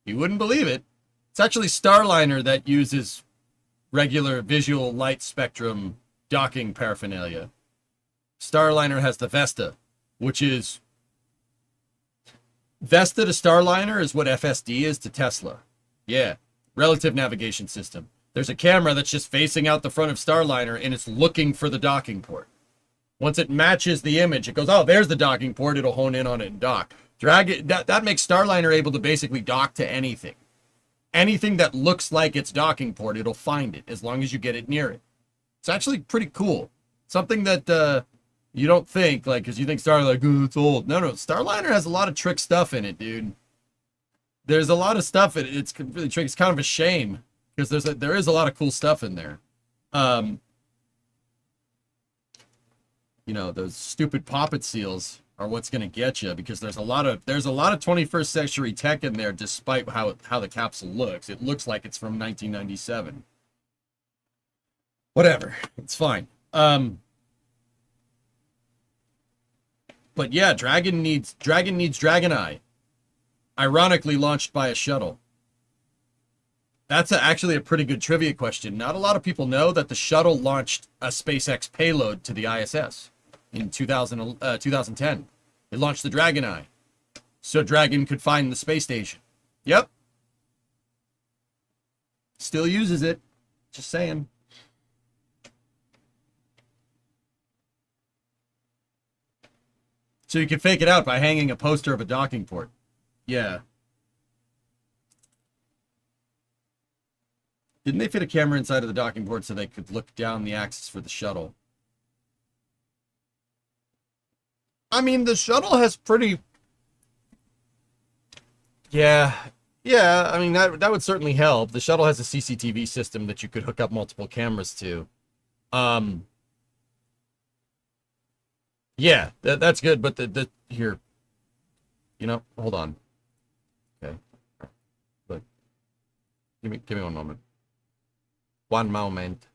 You wouldn't believe it. It's actually Starliner that uses regular visual light spectrum docking paraphernalia. Starliner has the Vesta, which is Vesta to Starliner is what FSD is to Tesla. Yeah, relative navigation system. There's a camera that's just facing out the front of Starliner and it's looking for the docking port. Once it matches the image, it goes, oh, there's the docking port. It'll hone in on it and dock. Drag it. That makes Starliner able to basically dock to anything. Anything that looks like its docking port, it'll find it as long as you get it near it. It's actually pretty cool. Something that you don't think, like, because you think Starliner, oh, it's old. No, Starliner has a lot of trick stuff in it, dude. There's a lot of stuff. It's really tricky. It's kind of a shame because there is a lot of cool stuff in there. You know, those stupid poppet seals are what's going to get you because there's a lot of 21st century tech in there despite how the capsule looks. It looks like it's from 1997. Whatever. It's fine. But yeah, Dragon needs Dragon Eye. Ironically launched by a shuttle. That's actually a pretty good trivia question. Not a lot of people know that the shuttle launched a SpaceX payload to the ISS in 2010. It launched the Dragon Eye, so Dragon could find the space station. Yep. Still uses it. Just saying. So you can fake it out by hanging a poster of a docking port. Yeah. Didn't they fit a camera inside of the docking port so they could look down the axis for the shuttle? I mean, the shuttle has pretty... Yeah, I mean, that would certainly help. The shuttle has a CCTV system that you could hook up multiple cameras to. Yeah, that's good, but here, you know, hold on. Okay. Look. Give me one moment. One moment.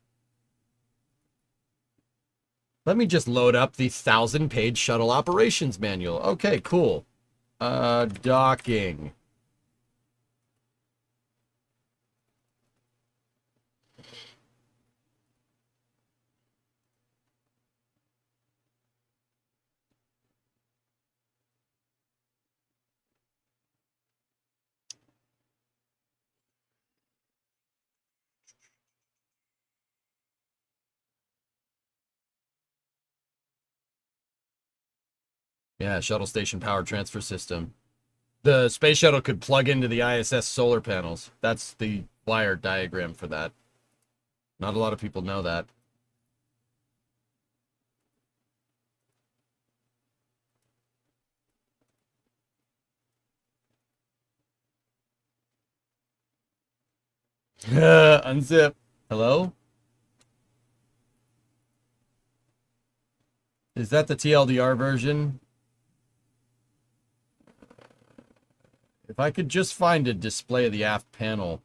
Let me just load up the 1,000-page shuttle operations manual. Okay, cool. Docking. Yeah, shuttle station power transfer system. The space shuttle could plug into the ISS solar panels. That's the wire diagram for that. Not a lot of people know that. Unzip. Hello? Is that the TLDR version? If I could just find a display of the aft panel.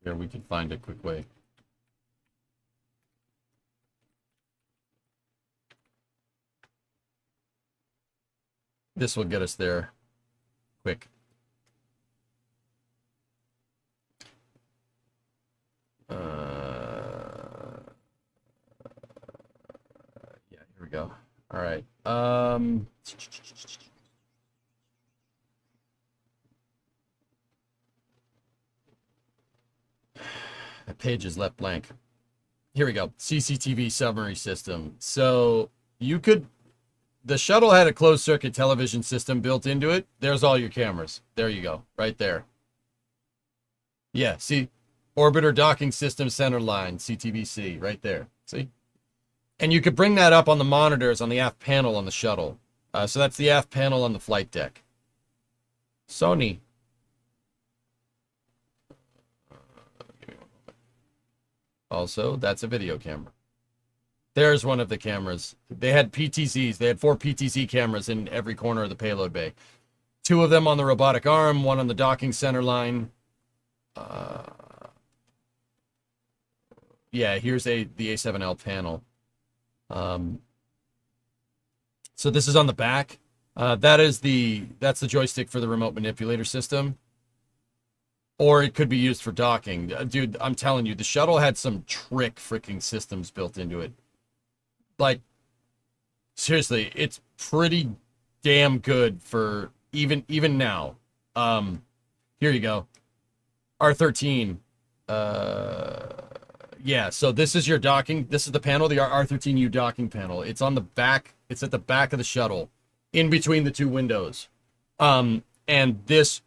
Here, we can find a quick way. This will get us there quick. Yeah, here we go. All right. That page is left blank. Here we go. CCTV summary system. So you could... The shuttle had a closed circuit television system built into it. There's all your cameras. There you go. Right there. Yeah, see? Orbiter docking system center line, CTVC, right there. See? And you could bring that up on the monitors on the aft panel on the shuttle. So that's the aft panel on the flight deck. Sony. Also, that's a video camera. There's one of the cameras. They had PTZs. They had 4 PTZ cameras in every corner of the payload bay. 2 of them on the robotic arm, 1 on the docking center line. yeah, here's the A7L panel. So this is on the back. That's the joystick for the remote manipulator system. Or it could be used for docking. Dude, I'm telling you, the shuttle had some trick freaking systems built into it. Like, seriously, it's pretty damn good for even now. Here you go. R13. Yeah, so this is your docking. This is the panel, the R13U docking panel. It's on the back. It's at the back of the shuttle, in between the two windows. And this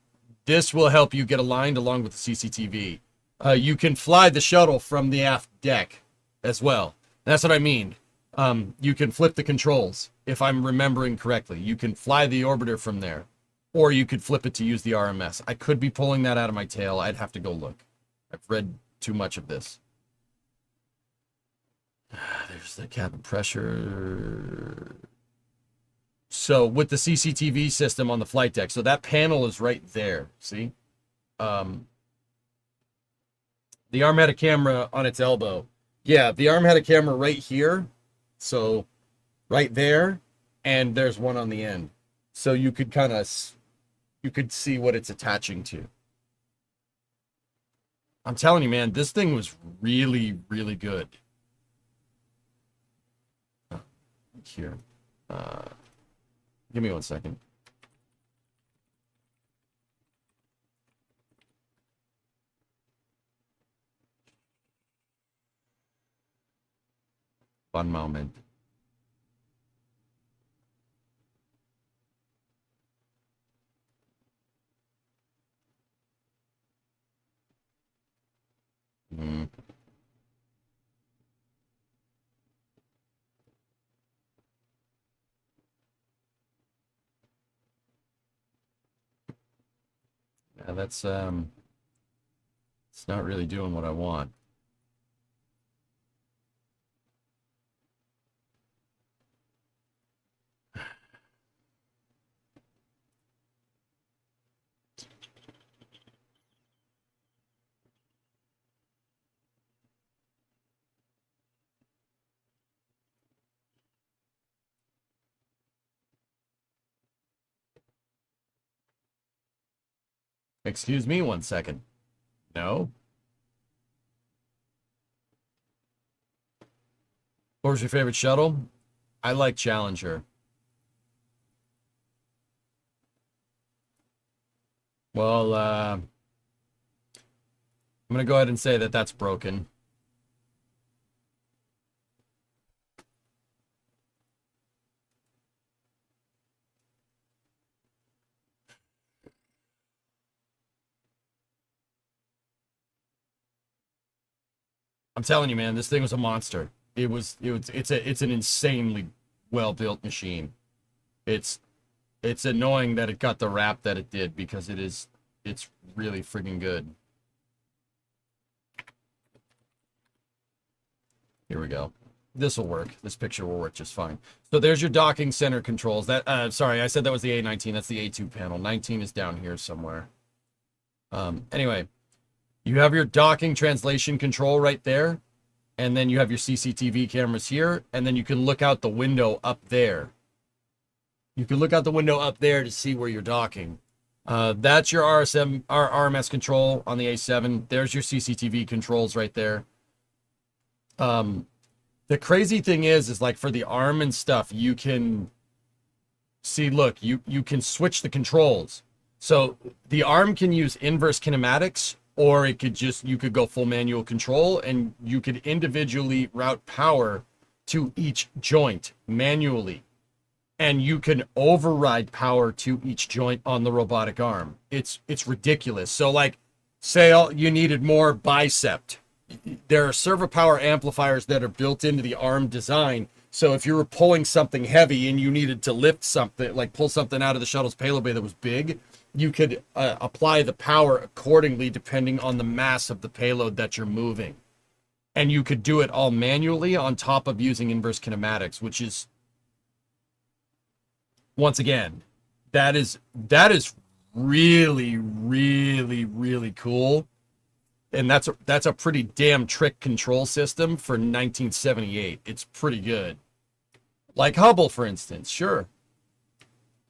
will help you get aligned along with the CCTV. You can fly the shuttle from the aft deck as well. That's what I mean. You can flip the controls, if I'm remembering correctly. You can fly the orbiter from there, or you could flip it to use the RMS. I could be pulling that out of my tail. I'd have to go look. I've read too much of this. There's the cabin pressure. So with the CCTV system on the flight deck, so that panel is right there. See? The arm had a camera on its elbow. Yeah, the arm had a camera right here. So right there, and there's one on the end. So you could you could see what it's attaching to. I'm telling you, man, this thing was really, really good. Here. Give me 1 second. One moment. Yeah, that's it's not really doing what I want. Excuse me 1 second. No. What was your favorite shuttle? I like Challenger. Well, I'm going to go ahead and say that that's broken. I'm telling you, man, this thing was a monster. It's an insanely well-built machine. It's annoying that it got the rap that it did, because it's really freaking good. Here we go. This will work. This picture will work just fine. So there's your docking center controls. That sorry, I said that was the A19. That's the A2 panel. 19 is down here somewhere. Anyway, you have your docking translation control right there, and then you have your CCTV cameras here, and then you can look out the window up there. You can look out the window up there to see where you're docking. That's your RMS control on the A7. There's your CCTV controls right there. The crazy thing is like for the arm and stuff, you can see, look, you can switch the controls. So the arm can use inverse kinematics, or it could you could go full manual control, and you could individually route power to each joint manually. And you can override power to each joint on the robotic arm. It's ridiculous. So like, say you needed more bicep. There are servo power amplifiers that are built into the arm design. So if you were pulling something heavy and you needed to lift something, like pull something out of the shuttle's payload bay that was big, you could apply the power accordingly depending on the mass of the payload that you're moving. And you could do it all manually on top of using inverse kinematics, which is, once again, that is really, really, really cool. And that's a pretty damn trick control system for 1978. It's pretty good. Like Hubble, for instance, sure.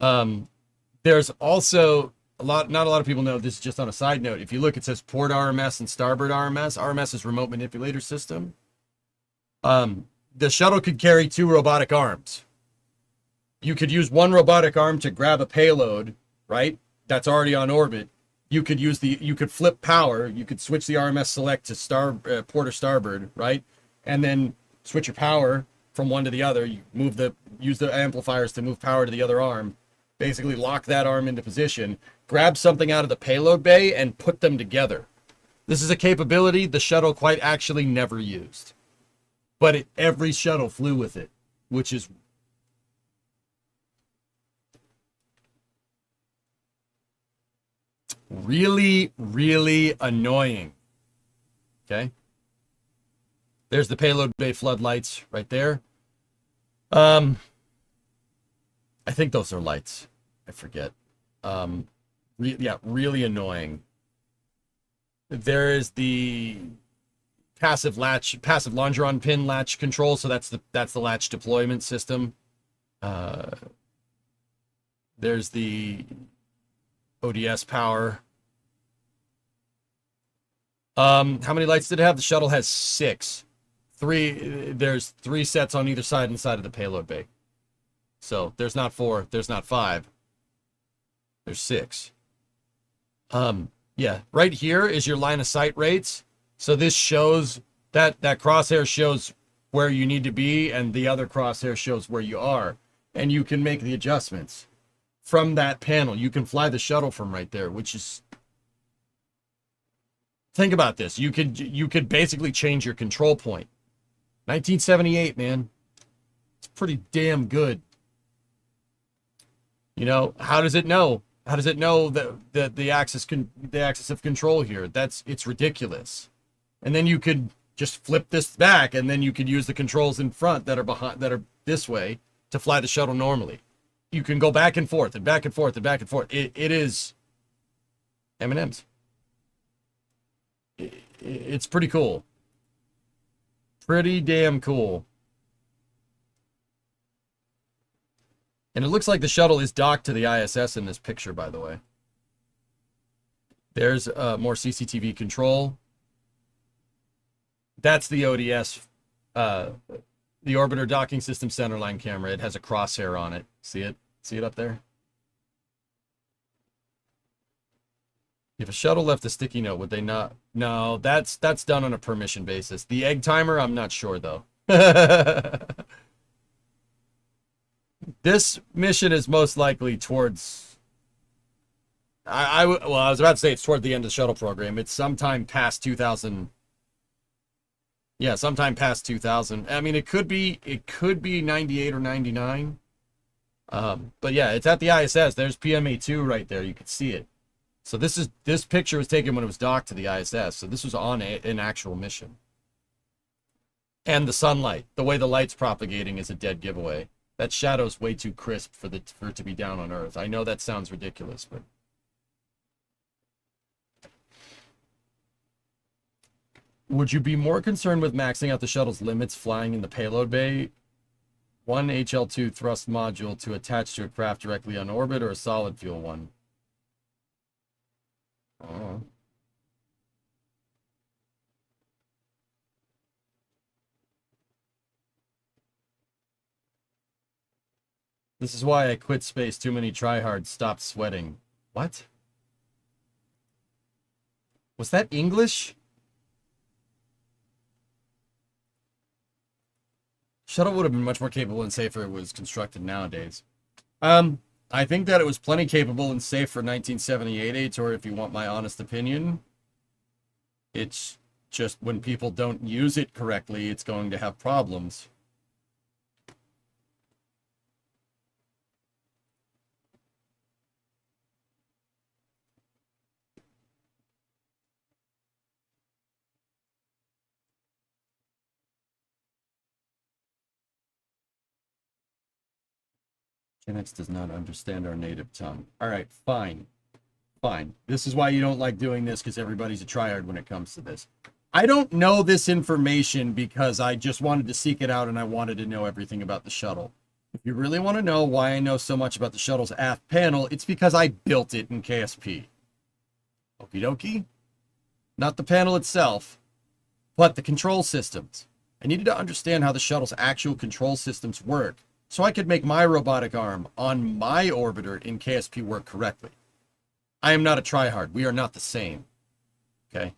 There's also not a lot of people know this, is just on a side note. If you look, it says port RMS and starboard RMS. RMS is remote manipulator system. The shuttle could carry 2 robotic arms. You could use one robotic arm to grab a payload, right? That's already on orbit. You could flip power. You could switch the RMS select to port or starboard, right? And then switch your power from one to the other. You use the amplifiers to move power to the other arm. Basically lock that arm into position, grab something out of the payload bay, and put them together. This is a capability the shuttle quite actually never used. But every shuttle flew with it, which is really, really annoying. Okay. There's the payload bay floodlights right there. I think those are lights. I forget. Really annoying. There is the passive longeron pin latch control. So that's the latch deployment system. There's the ODS power. How many lights did it have? The shuttle has 6. There's 3 sets on either side inside of the payload bay. So there's not 4, there's not 5. There's 6. Yeah, right here is your line of sight rates. So this shows that crosshair shows where you need to be, and the other crosshair shows where you are. And you can make the adjustments from that panel. You can fly the shuttle from right there, which is, think about this. You could basically change your control point. 1978, man. It's pretty damn good. You know, how does it know? How does it know that the axis of control here? It's ridiculous. And then you could just flip this back, and then you could use the controls in front that are this way to fly the shuttle normally. You can go back and forth and back and forth and back and forth. It is M&M's. It's pretty cool. Pretty damn cool. And it looks like the shuttle is docked to the ISS in this picture, by the way. There's more CCTV control. That's the ODS, the Orbiter Docking System centerline camera. It has a crosshair on it. See it? See it up there? If a shuttle left a sticky note, would they not? No, that's done on a permission basis. The egg timer, I'm not sure, though. This mission is most likely towards... I was about to say it's toward the end of the shuttle program. It's sometime past 2000... Yeah, sometime past 2000. I mean, it could be 98 or 99. But yeah, it's at the ISS. There's PMA2 right there. You can see it. So this picture was taken when it was docked to the ISS. So this was on an actual mission. And the sunlight, the way the light's propagating is a dead giveaway. That shadow's way too crisp for it to be down on Earth. I know that sounds ridiculous, but would you be more concerned with maxing out the shuttle's limits flying in the payload bay? One HL2 thrust module to attach to a craft directly on orbit, or a solid fuel one? Oh. This is why I quit space. Too many tryhards stopped sweating. What? Was that English? Shuttle would have been much more capable and safer if it was constructed nowadays. I think that it was plenty capable and safe for 1978, or if you want my honest opinion, it's just when people don't use it correctly, it's going to have problems. Gen X does not understand our native tongue. All right, fine. Fine. This is why you don't like doing this, because everybody's a tryhard when it comes to this. I don't know this information because I just wanted to seek it out and I wanted to know everything about the shuttle. If you really want to know why I know so much about the shuttle's aft panel, it's because I built it in KSP. Okie dokie. Not the panel itself, but the control systems. I needed to understand how the shuttle's actual control systems work so I could make my robotic arm on my orbiter in KSP work correctly. I am not a tryhard. We are not the same. Okay?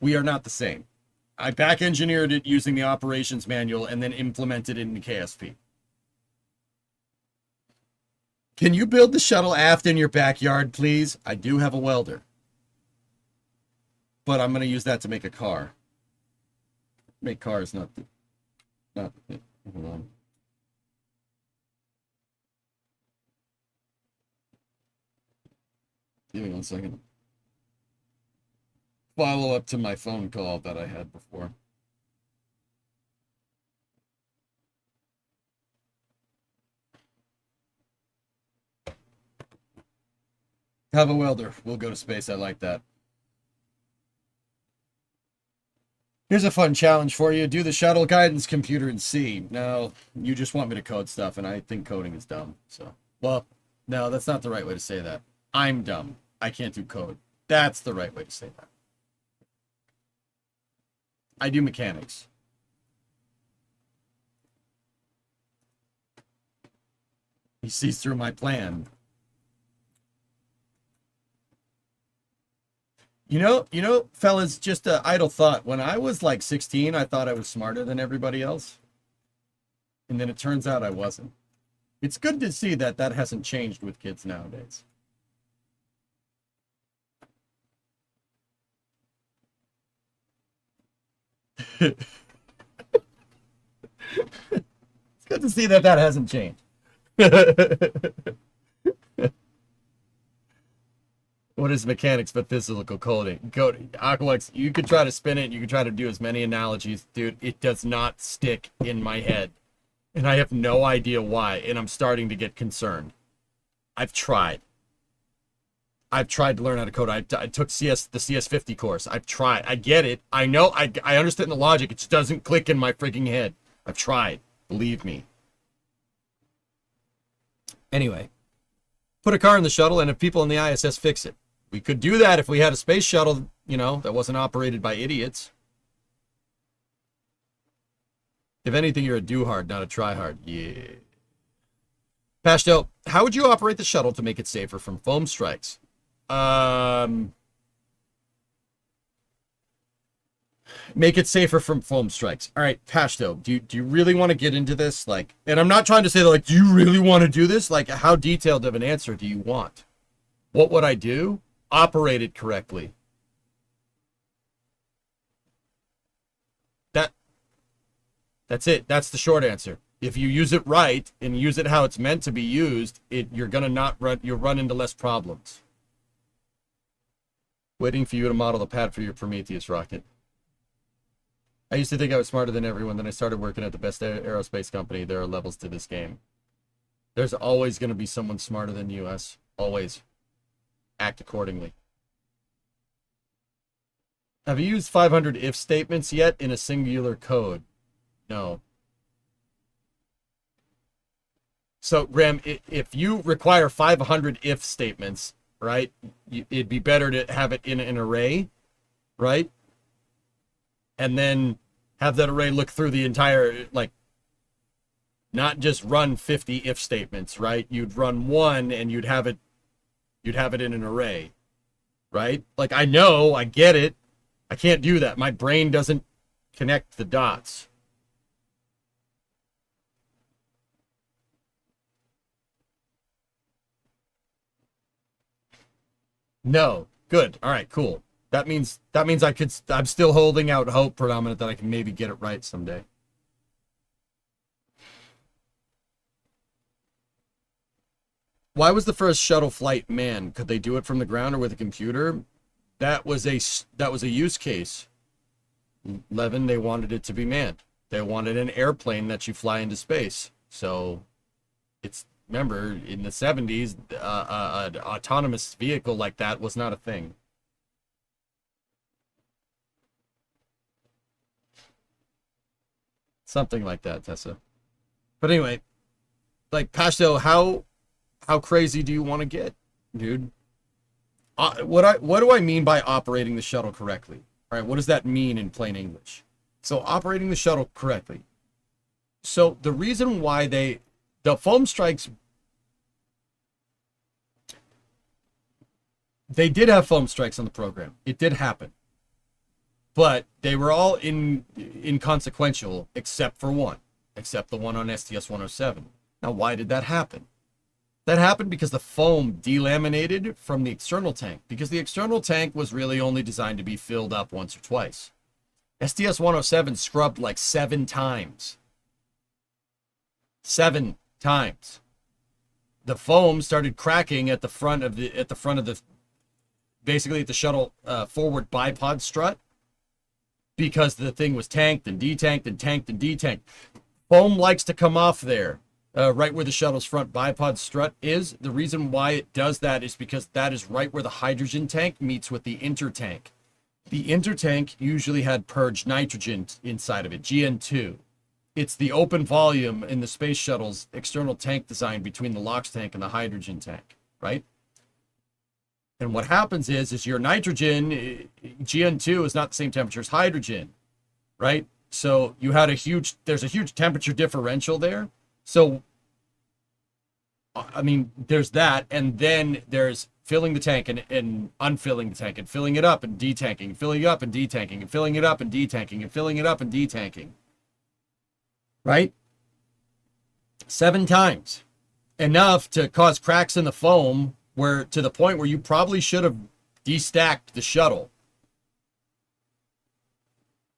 We are not the same. I back engineered it using the operations manual and then implemented it in KSP. Can you build the shuttle aft in your backyard, please? I do have a welder. But I'm going to use that to make a car. Make cars, not the thing. Hold on. Give me 1 second. Follow up to my phone call that I had before. Have a welder. We'll go to space. I like that. Here's a fun challenge for you. Do the shuttle guidance computer in C. No, you just want me to code stuff, and I think coding is dumb. So, well, no, that's not the right way to say that. I'm dumb. I can't do code. That's the right way to say that. I do mechanics. He sees through my plan. You know, fellas, just an idle thought. When I was like 16, I thought I was smarter than everybody else. And then it turns out I wasn't. It's good to see that that hasn't changed with kids nowadays. It's good to see that that hasn't changed. What is mechanics but physical coding? Aqualex, you could try to spin it. You could try to do as many analogies. Dude, it does not stick in my head. And I have no idea why. And I'm starting to get concerned. I've tried. I've tried to learn how to code. I took the CS50 course. I've tried. I get it. I know. I understand the logic. It just doesn't click in my freaking head. I've tried. Believe me. Anyway. Put a car in the shuttle and have people in the ISS fix it. We could do that if we had a space shuttle, you know, that wasn't operated by idiots. If anything, you're a do-hard, not a try-hard. Yeah. Pashto, how would you operate the shuttle to make it safer from foam strikes? Make it safer from foam strikes. All right, Pashto, do you really want to get into this? Like, and I'm not trying to say that, like, do you really want to do this? Like, how detailed of an answer do you want? What would I do? Operate it correctly. That's it. That's the short answer. If you use it right and use it how it's meant to be used, you're gonna you'll run into less problems. Waiting for you to model the pad for your Prometheus rocket. I used to think I was smarter than everyone. Then I started working at the best aerospace company. There are levels to this game. There's always going to be someone smarter than you, us. Always. Act accordingly. Have you used 500 if statements yet in a singular code? No. So, Graham, if you require 500 if statements, right, it'd be better to have it in an array, right? And then have that array look through the entire, like, not just run 50 if statements, right? You'd run one and you'd have it in an array, right? Like, I know, I get it. I can't do that. My brain doesn't connect the dots. No. Good. All right, cool. That means I'm still holding out hope, predominant, that I can maybe get it right someday. Why was the first shuttle flight manned? Could they do it from the ground or with a computer? That was a use case. Levin, they wanted it to be manned. They wanted an airplane that you fly into space. So it's, remember, in the 70s, an autonomous vehicle like that was not a thing. Something like that, Tessa. But anyway, like, Pashto, how crazy do you want to get, dude? What do I mean by operating the shuttle correctly? All right, what does that mean in plain English? So operating the shuttle correctly. So the reason why the foam strikes, they did have foam strikes on the program. It did happen. But they were all inconsequential except for one, except the one on STS-107. Now, why did that happen? That happened because the foam delaminated from the external tank, because the external tank was really only designed to be filled up once or twice. STS-107 scrubbed like 7 times. 7 times. The foam started cracking at the front of the basically at the shuttle forward bipod strut, because the thing was tanked and detanked and tanked and detanked. Foam likes to come off there, right where the shuttle's front bipod strut is. The reason why it does that is because that is right where the hydrogen tank meets with the intertank. The intertank usually had purged nitrogen inside of it, GN2. It's the open volume in the space shuttle's external tank design between the LOX tank and the hydrogen tank, right? And what happens is your nitrogen, GN2 is not the same temperature as hydrogen, right? So you had there's a huge temperature differential there. So, I mean, there's that, and then there's filling the tank and unfilling the tank and filling it up and detanking, filling it up and detanking and filling it up and detanking and filling it up and detanking, right? 7 times. Enough to cause cracks in the foam, where to the point where you probably should have destacked the shuttle,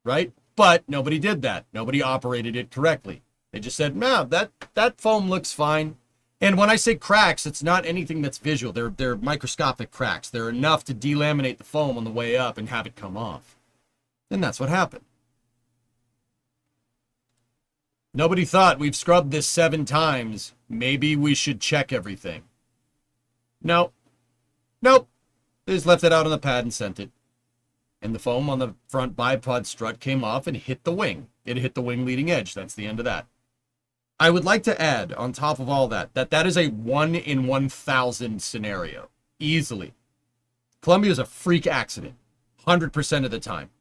right? But nobody did that. Nobody operated it correctly. They just said, "No, that foam looks fine." And when I say cracks, it's not anything that's visual. They're microscopic cracks. They're enough to delaminate the foam on the way up and have it come off. And that's what happened. Nobody thought, we've scrubbed this 7 times. Maybe we should check everything. No. Nope. They just left it out on the pad and sent it. And the foam on the front bipod strut came off and hit the wing. It hit the wing leading edge. That's the end of that. I would like to add, on top of all that is a 1 in 1,000 scenario. Easily. Columbia is a freak accident. 100% of the time.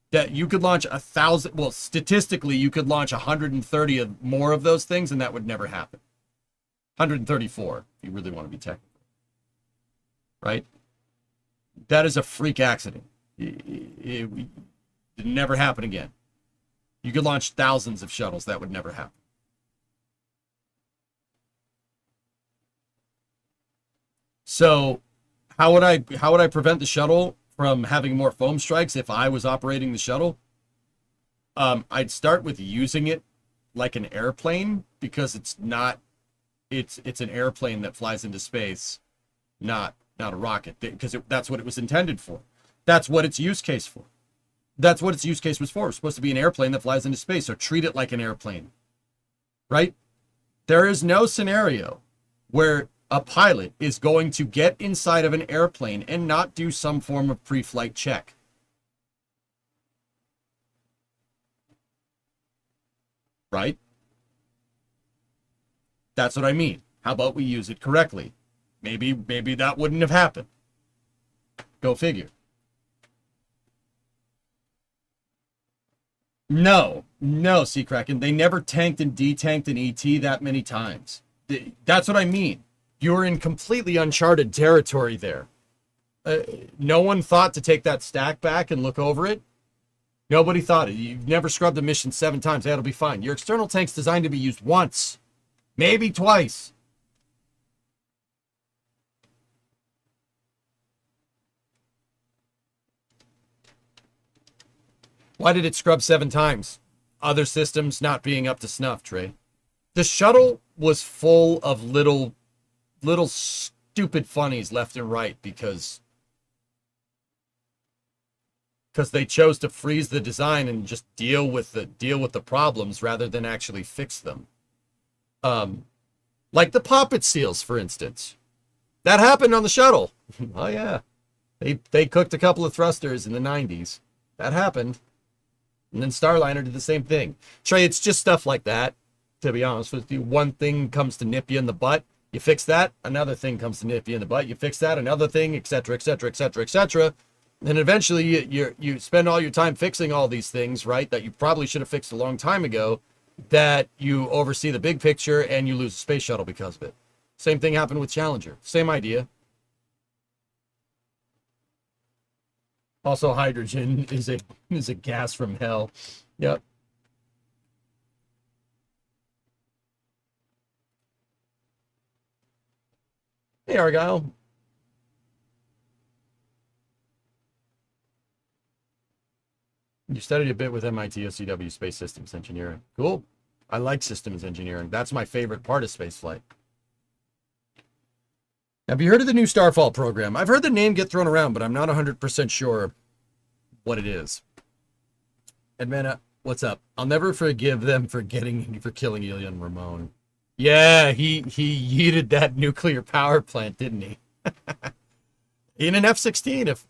That you could launch 1,000, well, statistically, you could launch 130 more of those things, and that would never happen. 134, if you really want to be technical. Right? That is a freak accident. It never happen again. You could launch thousands of shuttles. That would never happen. So how would I prevent the shuttle from having more foam strikes if I was operating the shuttle? I'd start with using it like an airplane, because it's an airplane that flies into space, not a rocket, because that's what it was intended for. That's what its use case for. That's what its use case was for. It's supposed to be an airplane that flies into space, so treat it like an airplane. Right? There is no scenario where a pilot is going to get inside of an airplane and not do some form of pre-flight check. Right? That's what I mean. How about we use it correctly? Maybe that wouldn't have happened. Go figure. No, Sea Kraken. They never tanked and detanked an ET that many times. That's what I mean. You're in completely uncharted territory there. No one thought to take that stack back and look over it. Nobody thought it. You've never scrubbed a mission 7 times. That'll be fine. Your external tank's designed to be used once, maybe twice. Why did it scrub 7 times? Other systems not being up to snuff, Trey. The shuttle was full of little stupid funnies left and right, because because they chose to freeze the design and just deal with the problems rather than actually fix them. Like the poppet seals, for instance. That happened on the shuttle. Oh yeah. They cooked a couple of thrusters in the 90s. That happened. And then Starliner did the same thing. Trey, it's just stuff like that, to be honest with you. One thing comes to nip you in the butt. You fix that, another thing comes to nip you in the butt. You fix that, another thing, etc., etc., etc., etc. And eventually you spend all your time fixing all these things, right, that you probably should have fixed a long time ago, that you oversee the big picture and you lose the space shuttle because of it. Same thing happened with Challenger. Same idea. Also, hydrogen is a gas from hell. Yep. Hey, Argyle. You studied a bit with MIT OCW Space Systems Engineering. Cool. I like systems engineering. That's my favorite part of spaceflight. Have you heard of the new Starfall program? I've heard the name get thrown around, but I'm not 100% sure what it is. Edmana, what's up? I'll never forgive them for killing Ilya and Ramon. Yeah, he yeeted that nuclear power plant, didn't he? In an F-16, if...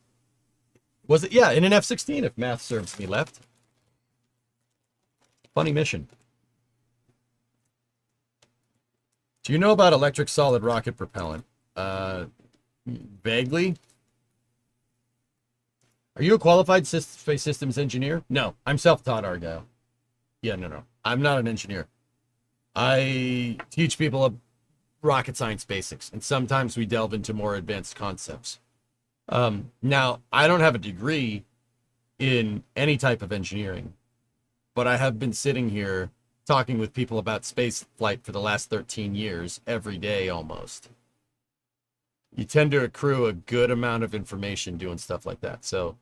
Was it? Yeah, in an F-16, if math serves me left. Funny mission. Do you know about electric solid rocket propellant? Vaguely. Are you a qualified space systems engineer? No, I'm self-taught, Argyle. Yeah, no. I'm not an engineer. I teach people rocket science basics, and sometimes we delve into more advanced concepts. Now, I don't have a degree in any type of engineering, but I have been sitting here talking with people about space flight for the last 13 years, every day almost. You tend to accrue a good amount of information doing stuff like that. So,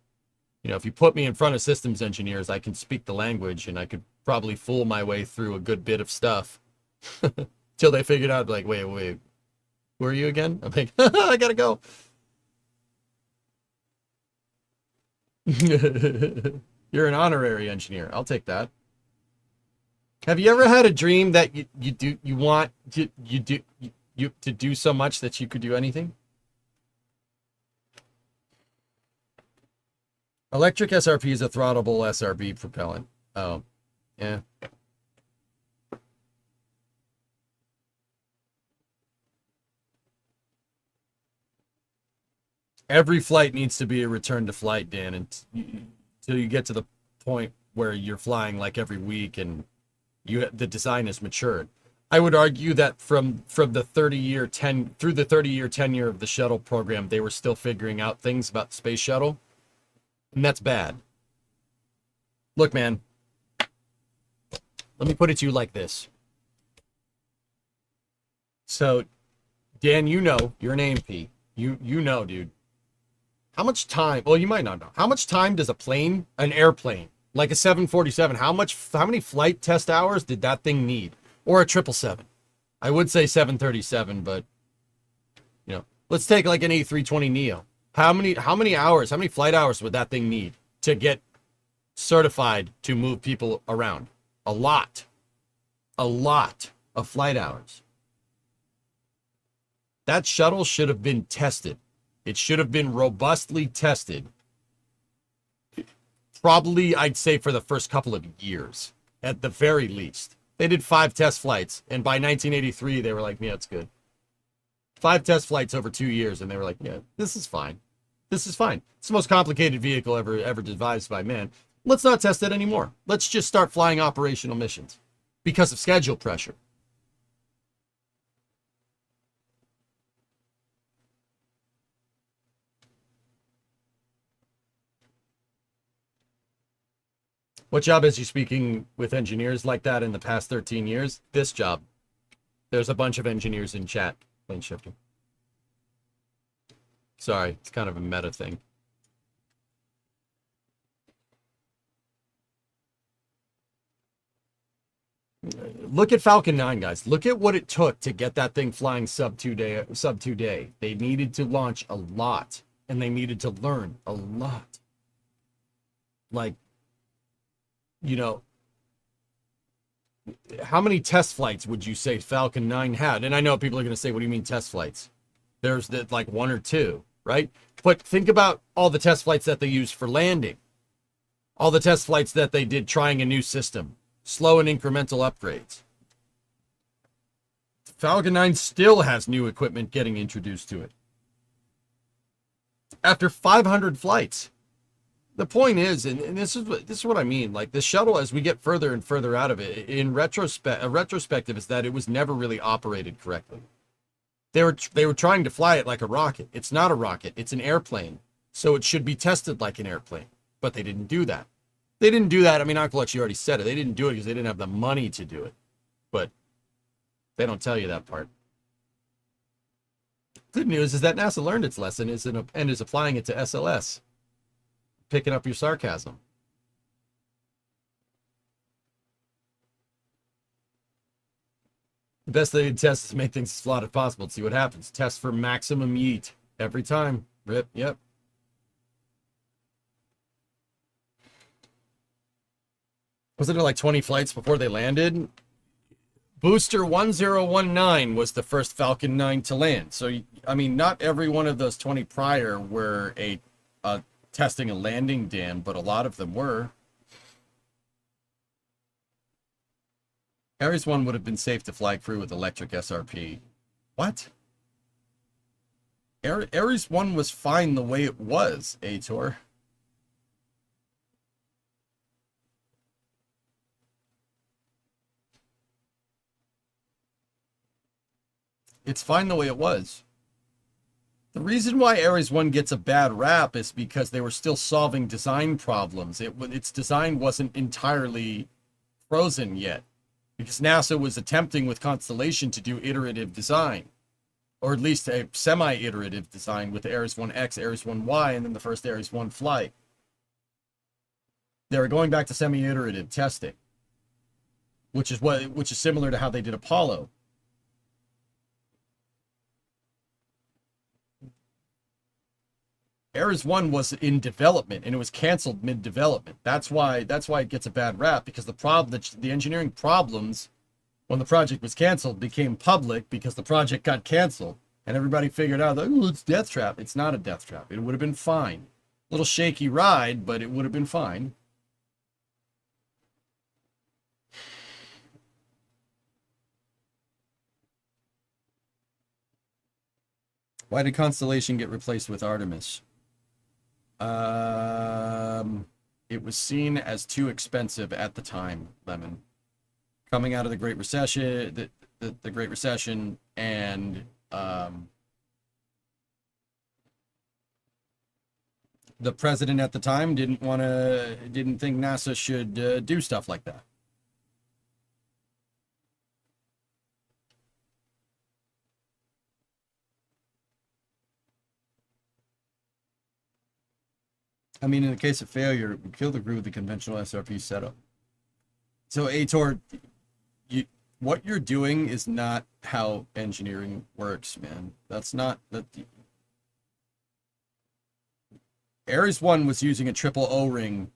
if you put me in front of systems engineers, I can speak the language and I could probably fool my way through a good bit of stuff till they figured out, like, wait, who are you again? I'm like, I gotta go. You're an honorary engineer. I'll take that. Have you ever had a dream that you want to do so much that you could do anything? Electric SRP is a throttleable SRB propellant. Oh, yeah. Every flight needs to be a return to flight, Dan, until you get to the point where you're flying like every week and the design is matured. I would argue that from the 30-year tenure of the shuttle program, they were still figuring out things about the space shuttle, and that's bad. Look, man, let me put it to you like this. So, Dan, you're an AMP. You know, dude. How much time, well, you might not know. How much time does an airplane, like a 747, how many flight test hours did that thing need? Or a 777? I would say 737, but, let's take like an A320neo. How many flight hours would that thing need to get certified to move people around? A lot of flight hours. That shuttle should have been tested. It should have been robustly tested. Probably, I'd say, for the first couple of years, at the very least. They did 5 test flights, and by 1983, they were like, yeah, it's good. 5 test flights over 2 years, and they were like, yeah, this is fine. This is fine. It's the most complicated vehicle ever devised by man. Let's not test it anymore. Let's just start flying operational missions because of schedule pressure. What job is you speaking with engineers like that in the past 13 years? This job. There's a bunch of engineers in chat. Plane shifting. Sorry, it's kind of a meta thing. Look at Falcon 9, guys. Look at what it took to get that thing flying sub 2 day. They needed to launch a lot, and they needed to learn a lot. like, you know, how many test flights would you say Falcon 9 had? And I know people are going to say, what do you mean test flights? There's like 1 or 2, right? But think about all the test flights that they used for landing. All the test flights that they did trying a new system. Slow and incremental upgrades. Falcon 9 still has new equipment getting introduced to it. After 500 flights. The point is, and this is what I mean, like the shuttle, as we get further and further out of it, in retrospective, is that it was never really operated correctly. They were trying to fly it like a rocket. It's not a rocket, it's an airplane. So it should be tested like an airplane. But they didn't do that. They didn't do that. I mean, Uncle X, you already said it. They didn't do it because they didn't have the money to do it. But they don't tell you that part. Good news is that NASA learned its lesson and is applying it to SLS. Picking up your sarcasm. The best they test is make things as flawed as possible and see what happens. Test for maximum yeet every time. Rip, yep. Wasn't it like 20 flights before they landed? Booster 1019 was the first Falcon 9 to land. So, I mean, not every one of those 20 prior were testing a landing dam, but a lot of them were. Ares 1 would have been safe to fly crew with electric SRP. What? Ares 1 was fine the way it was, Ator. It's fine the way it was. The reason why Ares 1 gets a bad rap is because they were still solving design problems. Its design wasn't entirely frozen yet. Because NASA was attempting with Constellation to do iterative design. Or at least a semi-iterative design with Ares 1X, Ares 1Y, and then the first Ares 1 flight. They were going back to semi-iterative testing. Which is similar to how they did Apollo. Ares 1 was in development and it was canceled mid-development. That's why it gets a bad rap, because the engineering problems when the project was canceled became public because the project got canceled and everybody figured out that, oh, it's death trap. It's not a death trap. It would have been fine. A little shaky ride, but it would have been fine. Why did Constellation get replaced with Artemis? It was seen as too expensive at the time, Lemon. Coming out of the Great Recession, the Great Recession, and the president at the time didn't think NASA should do stuff like that. I mean, in the case of failure, it would kill the crew with the conventional SRP setup. So, Ator, what you're doing is not how engineering works, man. That's not... Ares 1 was using a triple O-ring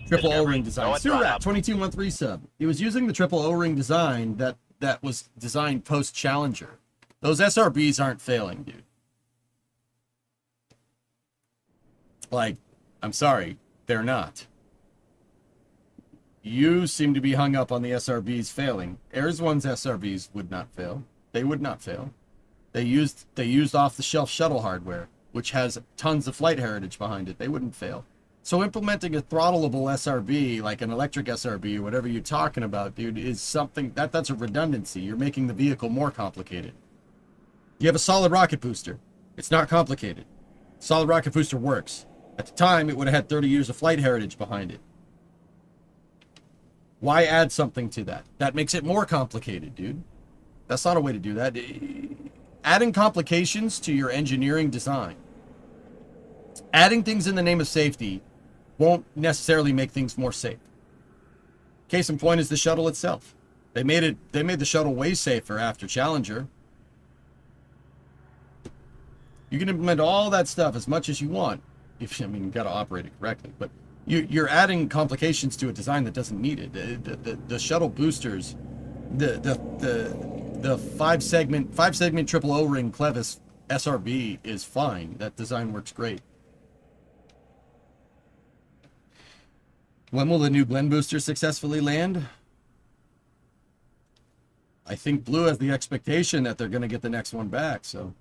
design. Surat, 2213 sub. He was using the triple O-ring design that was designed post-Challenger. Those SRBs aren't failing, dude. Like... I'm sorry, they're not. You seem to be hung up on the SRBs failing. Ares 1's SRBs would not fail. They would not fail. They used off-the-shelf shuttle hardware, which has tons of flight heritage behind it. They wouldn't fail. So implementing a throttleable SRB, like an electric SRB or whatever you're talking about, dude, is something that's a redundancy. You're making the vehicle more complicated. You have a solid rocket booster. It's not complicated. Solid rocket booster works. At the time, it would have had 30 years of flight heritage behind it. Why add something to that? That makes it more complicated, dude. That's not a way to do that. Adding complications to your engineering design. Adding things in the name of safety won't necessarily make things more safe. Case in point is the shuttle itself. They made the shuttle way safer after Challenger. You can implement all that stuff as much as you want. You got to operate it correctly, but you're adding complications to a design that doesn't need it. The shuttle boosters, the five segment triple O-ring Clevis SRB is fine. That design works great. When will the new Glen booster successfully land? I think Blue has the expectation that they're going to get the next one back, so.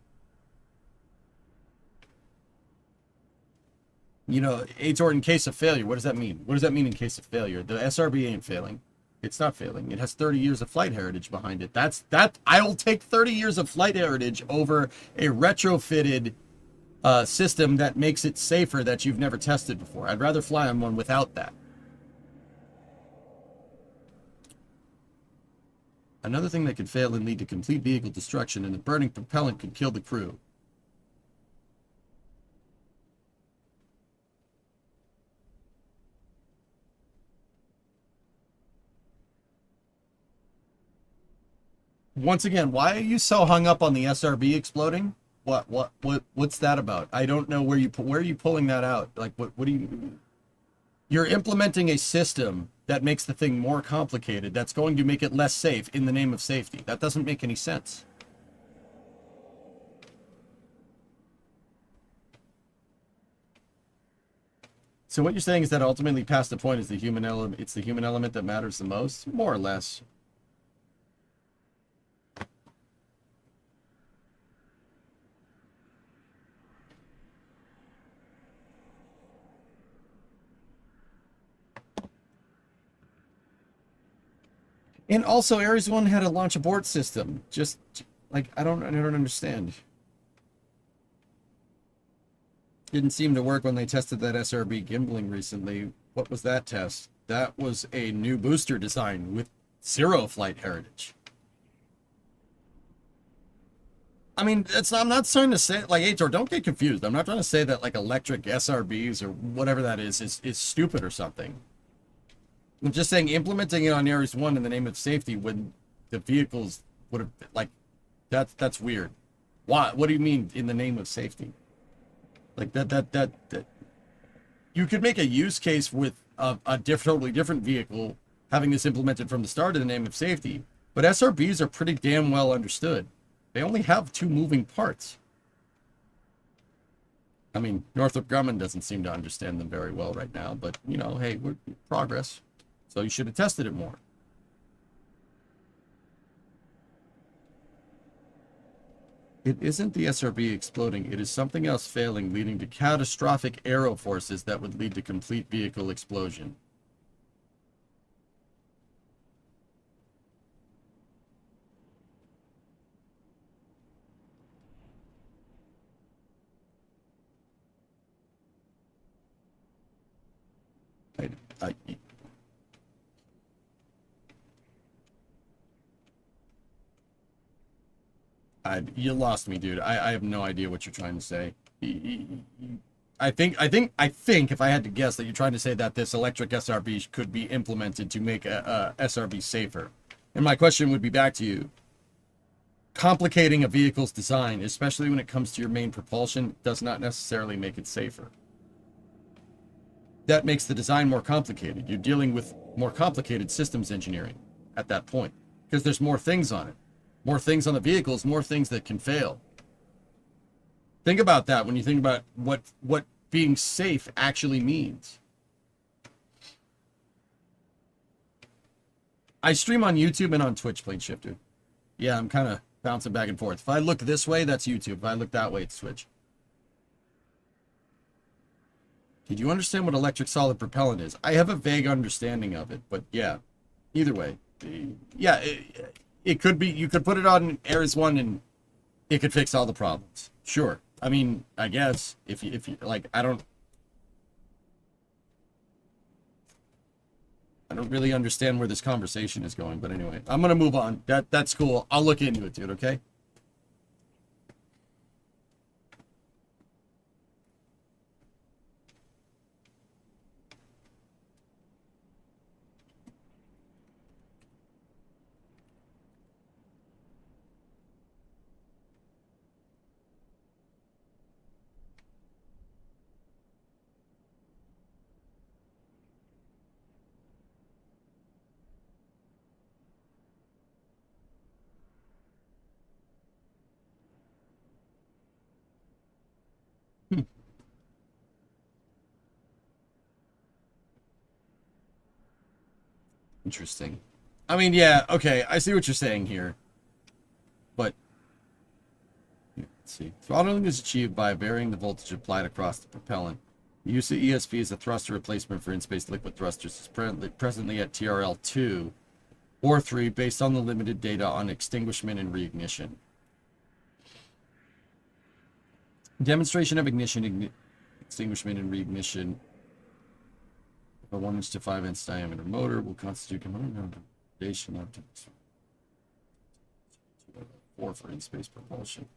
You know, Aitor, in case of failure, what does that mean? What does that mean in case of failure? The SRB ain't failing. It's not failing. It has 30 years of flight heritage behind it. I will take 30 years of flight heritage over a retrofitted system that makes it safer that you've never tested before. I'd rather fly on one without that. Another thing that could fail and lead to complete vehicle destruction, and the burning propellant could kill the crew. Once again, why are you so hung up on the SRB exploding? What's that about? I don't know where are you pulling that out? Like, what do you... You're implementing a system that makes the thing more complicated, that's going to make it less safe in the name of safety. That doesn't make any sense. So what you're saying is that ultimately past the point is the human element, it's the human element that matters the most? More or less. And also, Ares 1 had a launch abort system. Just, like, I don't understand. Didn't seem to work when they tested that SRB gimbaling recently. What was that test? That was a new booster design with 0 flight heritage. I mean, I'm not trying to say, like, Aitor, don't get confused. I'm not trying to say that, like, electric SRBs or whatever that is stupid or something. I'm just saying implementing it on Ares 1 in the name of safety when the vehicles would have, like, that's weird. Why? What do you mean in the name of safety? Like, that you could make a use case with a totally different vehicle having this implemented from the start in the name of safety, but SRBs are pretty damn well understood. They only have 2 moving parts. I mean, Northrop Grumman doesn't seem to understand them very well right now, but, you know, hey, we're progress. So you should have tested it more. It isn't the SRB exploding. It is something else failing, leading to catastrophic aero forces that would lead to complete vehicle explosion. You lost me, dude. I have no idea what you're trying to say. I think if I had to guess that you're trying to say that this electric SRB could be implemented to make a SRB safer. And my question would be back to you. Complicating a vehicle's design, especially when it comes to your main propulsion, does not necessarily make it safer. That makes the design more complicated. You're dealing with more complicated systems engineering at that point because there's more things on it. More things on the vehicles, more things that can fail. Think about that when you think about what being safe actually means. I stream on YouTube and on Twitch, Plane Shifter. Yeah, I'm kind of bouncing back and forth. If I look this way, that's YouTube. If I look that way, it's Twitch. Did you understand what electric solid propellant is? I have a vague understanding of it, but yeah. Either way. Yeah, it could be, you could put it on Ares 1 and it could fix all the problems. Sure. I mean, I guess if you like, I don't really understand where this conversation is going, but anyway, I'm going to move on. That's cool. I'll look into it, dude, okay? Interesting. I mean, yeah, okay, I see what you're saying here. But, let's see. Throttling is achieved by varying the voltage applied across the propellant. The use of ESP as a thruster replacement for in-space liquid thrusters is presently at TRL 2 or 3 based on the limited data on extinguishment and reignition. Demonstration of ignition, extinguishment, and reignition of a 1 inch to 5 inch diameter motor will constitute foundation up to 4 for in-space propulsion.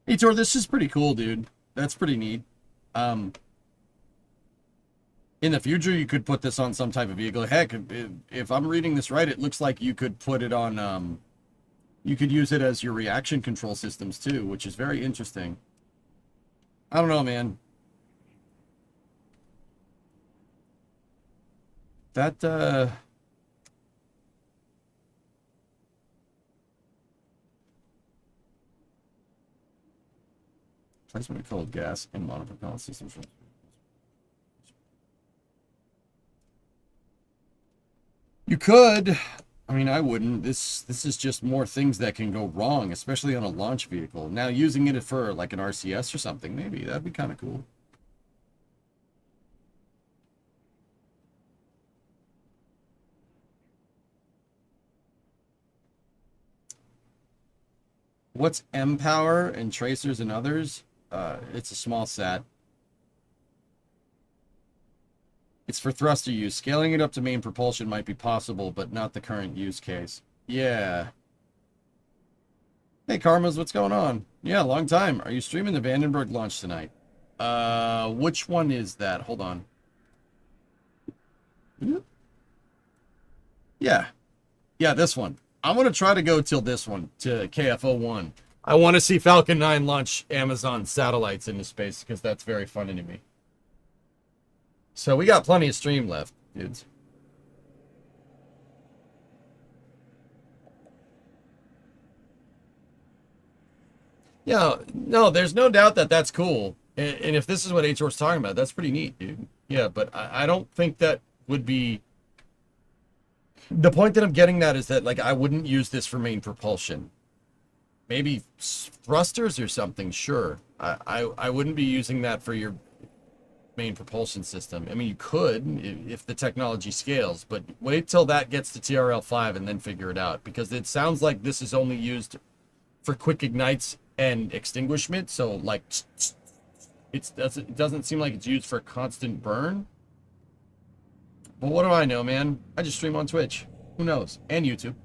Etor, this is pretty cool, dude. That's pretty neat. In the future, you could put this on some type of vehicle. Heck, if I'm reading this right, it looks like you could put it on, you could use it as your reaction control systems too, which is very interesting. I don't know, man. That, placement of cold gas in monopropellant systems. You could. I mean, I wouldn't. This is just more things that can go wrong, especially on a launch vehicle. Now, using it for like an RCS or something, maybe that'd be kind of cool. What's M-Power and Tracers and others? It's a small sat. It's for thruster use. Scaling it up to main propulsion might be possible, but not the current use case. Yeah. Hey, Karmas, what's going on? Yeah, long time. Are you streaming the Vandenberg launch tonight? Which one is that? Hold on. Yeah. Yeah, this one. I'm going to try to go till this one, to KF-01. I want to see Falcon 9 launch Amazon satellites into space, because that's very funny to me. So we got plenty of stream left, dudes. Yeah, no, there's no doubt that that's cool. And if this is what HR's talking about, that's pretty neat, dude. Yeah, but I don't think that would be... The point that I'm getting at is that, like, I wouldn't use this for main propulsion. Maybe thrusters or something, sure. I wouldn't be using that for your main propulsion system. I mean, you could if the technology scales, but wait till that gets to TRL 5 and then figure it out, because it sounds like this is only used for quick ignites and extinguishment. So like it doesn't seem like it's used for constant burn. But what do I know, man? I just stream on Twitch. Who knows? And YouTube.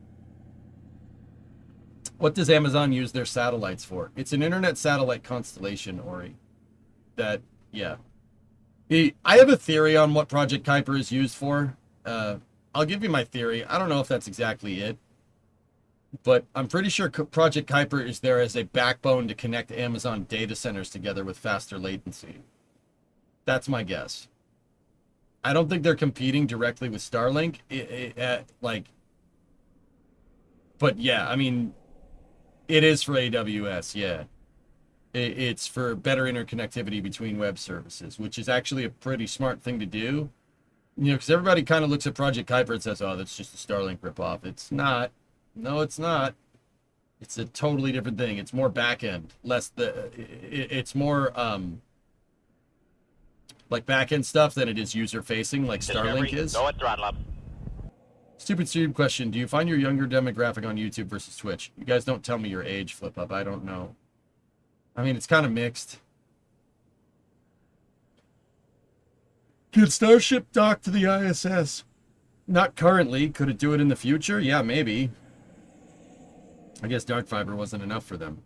What does Amazon use their satellites for? It's an internet satellite constellation, Ori. That, yeah. I have a theory on what Project Kuiper is used for. I'll give you my theory. I don't know if that's exactly it, but I'm pretty sure Project Kuiper is there as a backbone to connect Amazon data centers together with faster latency. That's my guess. I don't think they're competing directly with Starlink. But yeah, I mean, it is for AWS, yeah. It's for better interconnectivity between web services, which is actually a pretty smart thing to do. You know, because everybody kind of looks at Project Kuiper and says, oh, that's just a Starlink ripoff. It's not. No, it's not. It's a totally different thing. It's more back-end. It's more like back-end stuff than it is user-facing, like Starlink is. Go at throttle up. Stupid stream question. Do you find your younger demographic on YouTube versus Twitch? You guys don't tell me your age, Flip Up. I don't know. I mean, it's kind of mixed. Can Starship dock to the ISS? Not currently. Could it do it in the future? Yeah, maybe. I guess dark fiber wasn't enough for them.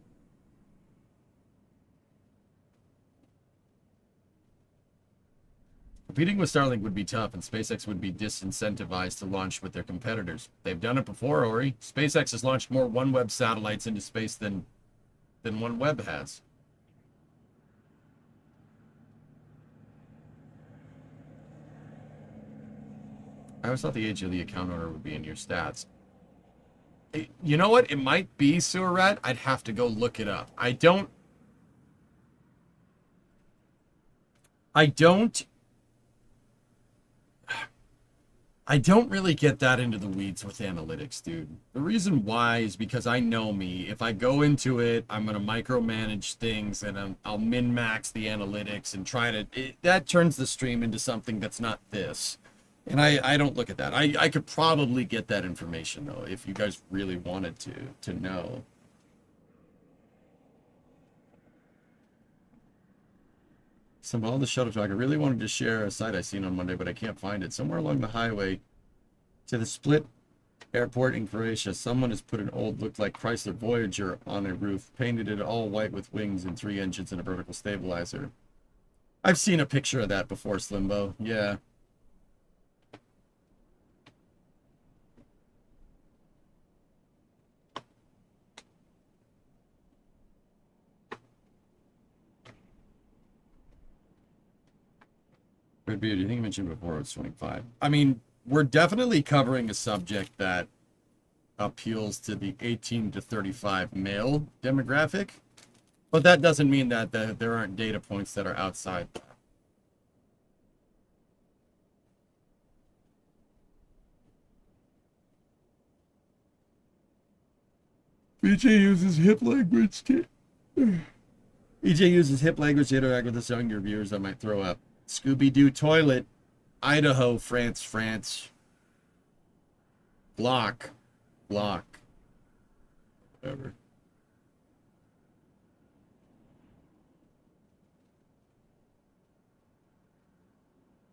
Competing with Starlink would be tough, and SpaceX would be disincentivized to launch with their competitors. They've done it before, Ori. SpaceX has launched more OneWeb satellites into space than OneWeb has. I always thought the age of the account owner would be in your stats. You know what? It might be, Sewer Rat. I'd have to go look it up. I don't really get that into the weeds with analytics, dude. The reason why is because I know me. If I go into it, I'm going to micromanage things and I'll min-max the analytics and try to... that turns the stream into something that's not this. And I don't look at that. I could probably get that information, though, if you guys really wanted to know. Symbol the shuttle truck. I really wanted to share a site I seen on Monday, but I can't find it. Somewhere along the highway to the Split airport in Croatia, someone has put an old, looked like Chrysler Voyager on a roof, painted it all white with wings and 3 engines and a vertical stabilizer. I've seen a picture of that before, Slimbo. Yeah. Red Beard, I think you mentioned before it's 25. I mean, we're definitely covering a subject that appeals to the 18 to 35 male demographic, but that doesn't mean that there aren't data points that are outside that. EJ uses hip language to interact with the younger viewers that might throw up. Scooby-Doo toilet, Idaho, France, block, whatever.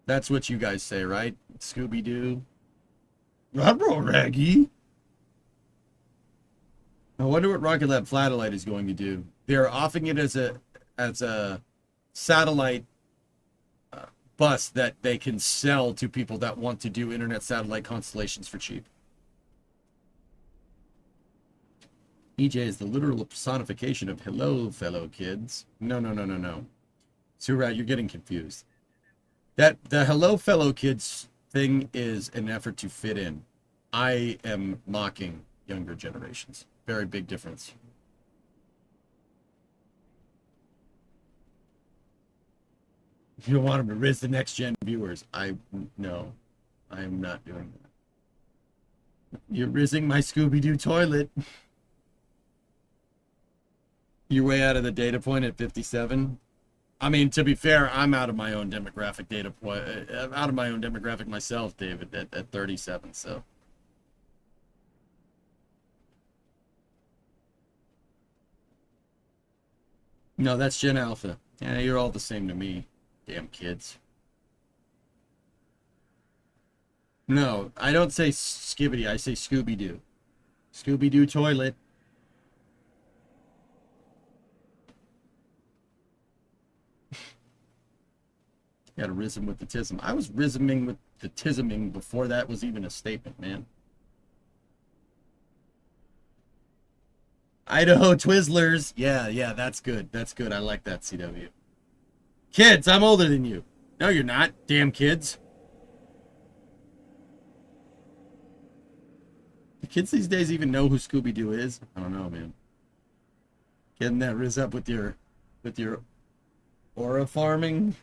That's what you guys say, right? Scooby-Doo. Rubber Raggy. I wonder what Rocket Lab Flatellite is going to do. They're offering it as a satellite bus that they can sell to people that want to do internet satellite constellations for cheap. EJ is the literal personification of hello, fellow kids. No. Surat, you're getting confused. The hello, fellow kids thing is an effort to fit in. I am mocking younger generations. Very big difference. You don't want them to riz the next gen viewers. No, I am not doing that. You're rizzing my Scooby-Doo toilet. You're way out of the data point at 57. I mean, to be fair, I'm out of my own demographic data point. Out of my own demographic myself, David, at 37. So. No, that's Gen Alpha. Yeah, you're all the same to me. Damn kids. No, I don't say Skibbity. I say Scooby-Doo. Scooby-Doo toilet. Got a rhythm with the tism. I was rhythming with the tisming before that was even a statement, man. Idaho Twizzlers. Yeah, that's good. That's good. I like that, CW. Kids, I'm older than you. No, you're not. Damn kids. Do kids these days even know who Scooby-Doo is? I don't know, man. Getting that riz up with your aura farming.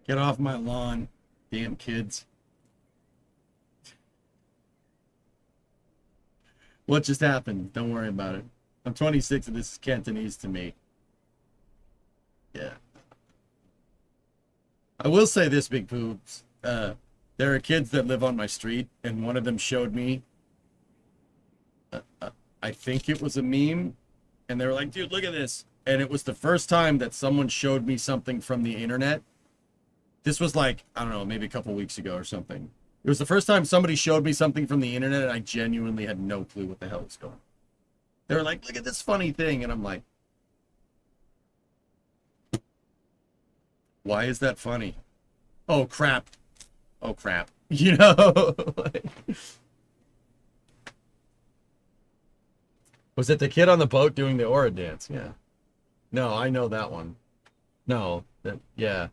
Get off my lawn, damn kids. What just happened? Don't worry about it. I'm 26 and this is Cantonese to me. Yeah. I will say this, Big Poops. There are kids that live on my street, and one of them showed me, I think it was a meme, and they were like, dude, look at this. And it was the first time that someone showed me something from the internet. This was like, I don't know, maybe a couple weeks ago or something. It was the first time somebody showed me something from the internet and I genuinely had no clue what the hell was going on. They were like, look at this funny thing. And I'm like, why is that funny? Oh, crap. Oh, crap. You know? Like, was it the kid on the boat doing the aura dance? Yeah. No, I know that one. No, yeah.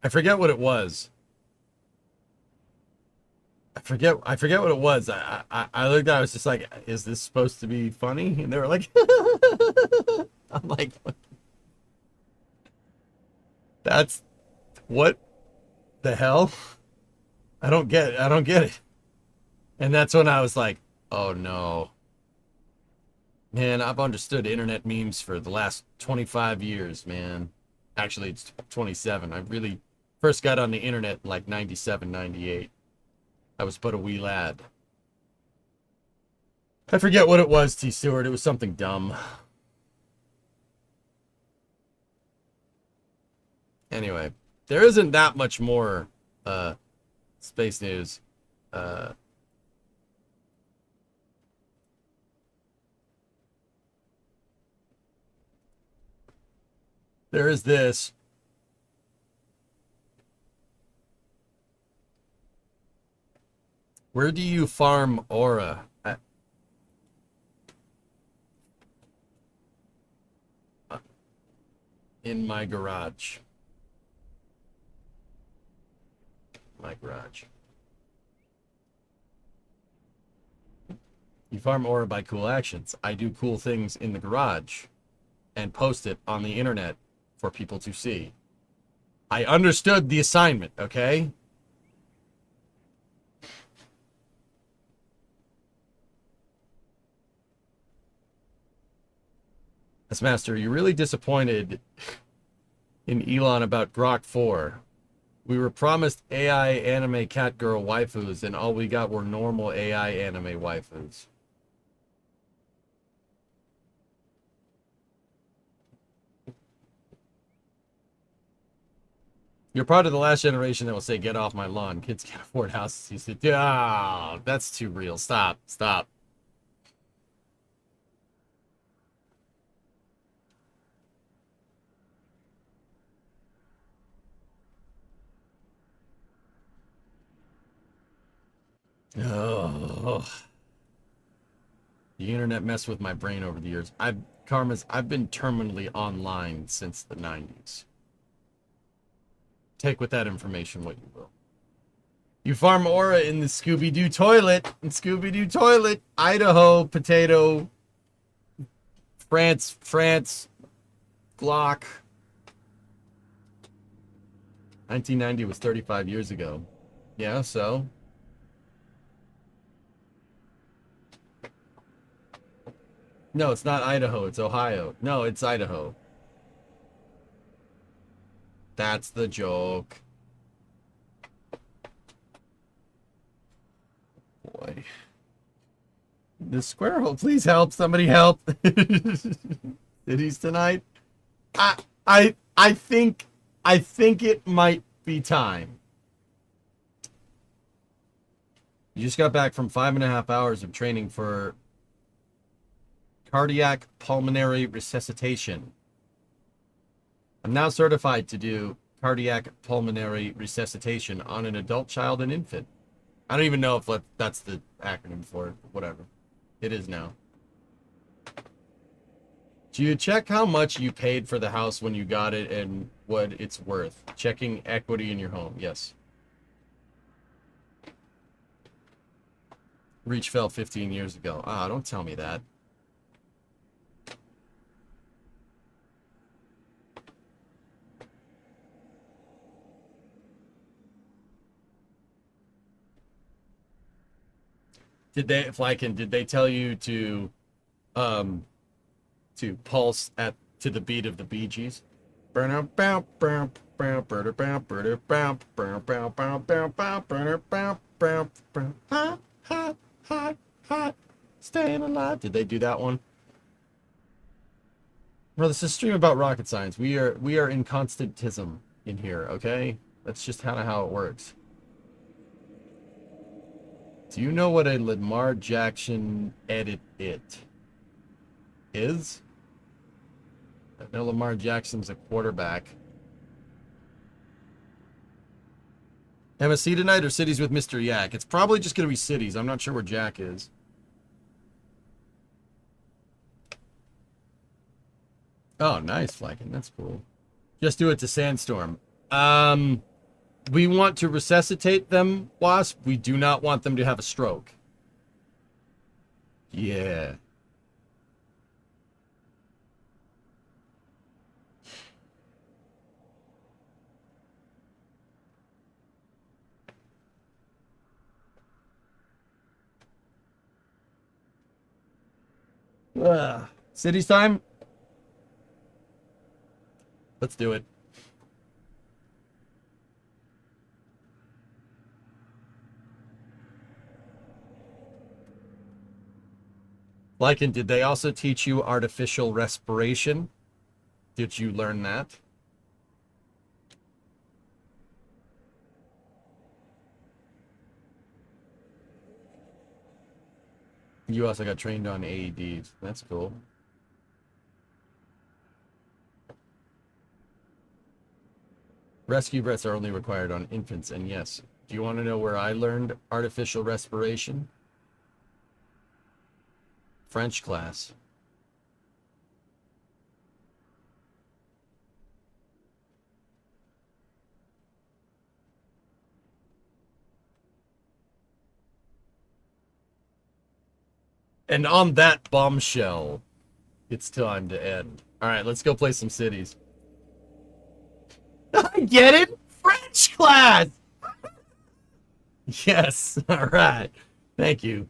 I forget what it was. I forget what it was. I looked at it, I was just like, is this supposed to be funny? And they were like, I'm like, that's what the hell? I don't get it. And that's when I was like, oh no. Man, I've understood internet memes for the last 25 years, man. Actually, it's 27. I really first got on the internet in like 97, 98. I was but a wee lad. I forget what it was, T. Stewart. It was something dumb. Anyway, there isn't that much more space news. There is this. Where do you farm aura? In my garage. My garage. You farm aura by cool actions. I do cool things in the garage and post it on the internet for people to see. I understood the assignment, okay? S Master, you're really disappointed in Elon about Grok 4. We were promised AI anime cat girl waifus, and all we got were normal AI anime waifus. You're part of the last generation that will say, get off my lawn. Kids can't afford houses. He said, oh, that's too real. Stop. Stop. Oh. The internet messed with my brain over the years. I've been terminally online since the 90s. Take with that information what you will. You farm aura in the Scooby-Doo toilet. In Scooby-Doo toilet. Idaho, potato. France, Glock. 1990 was 35 years ago. Yeah, so. No, it's not Idaho. It's Ohio. No, it's Idaho. That's the joke. Boy. The square hole, please help. Somebody help. Cities tonight. I think it might be time. You just got back from 5.5 hours of training for cardiac pulmonary resuscitation. I'm now certified to do cardiac pulmonary resuscitation on an adult child and infant. I don't even know if that's the acronym for it. Whatever. It is now. Do you check how much you paid for the house when you got it and what it's worth? Checking equity in your home. Yes. Reach fell 15 years ago. Ah, don't tell me that. Did they tell you to pulse to the beat of the Bee Gees? Staying alive. Did they do that one? Bro, this is a stream about rocket science. We are in constantism in here, okay? That's just kind of how it works. Do you know what a Lamar Jackson edit is? I know Lamar Jackson's a quarterback. MSC tonight or cities with Mr. Yak? It's probably just going to be cities. I'm not sure where Jack is. Oh, nice, Flakin. That's cool. Just do it to Sandstorm. We want to resuscitate them, Wasp. We do not want them to have a stroke. Yeah. Cities time? Let's do it. Lycan, did they also teach you artificial respiration? Did you learn that? You also got trained on AEDs. That's cool. Rescue breaths are only required on infants, and yes. Do you want to know where I learned artificial respiration? French class. And on that bombshell, it's time to end. All right, let's go play some cities. I get it! French class! Yes, all right. Thank you.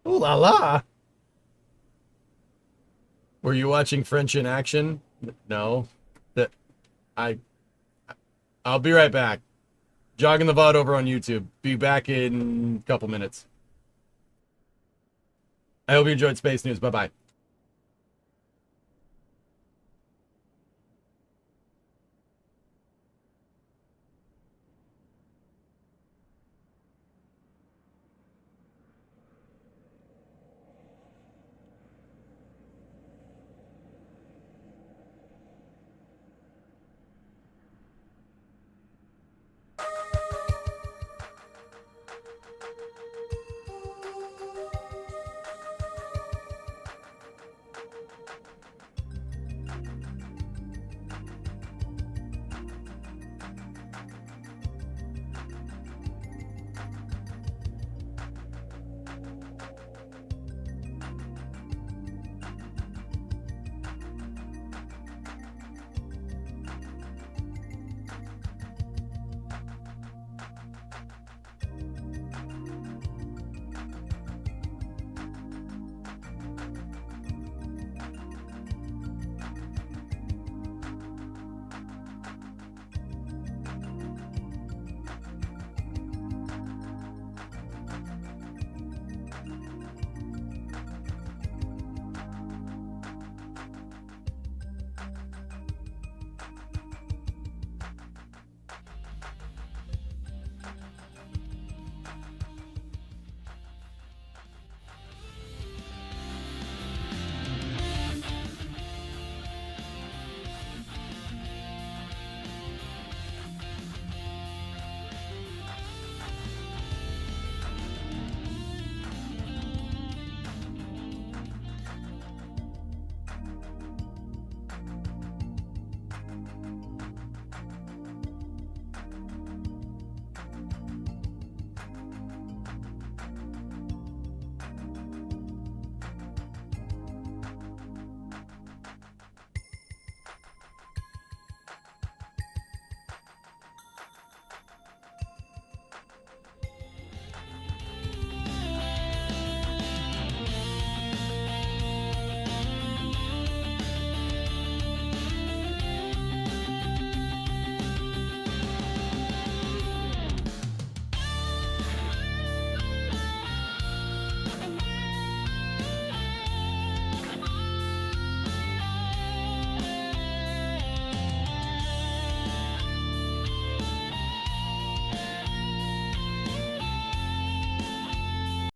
Ooh la la. Were you watching French in action? No. I'll be right back. Jogging the VOD over on YouTube. Be back in a couple minutes. I hope you enjoyed Space News. Bye-bye.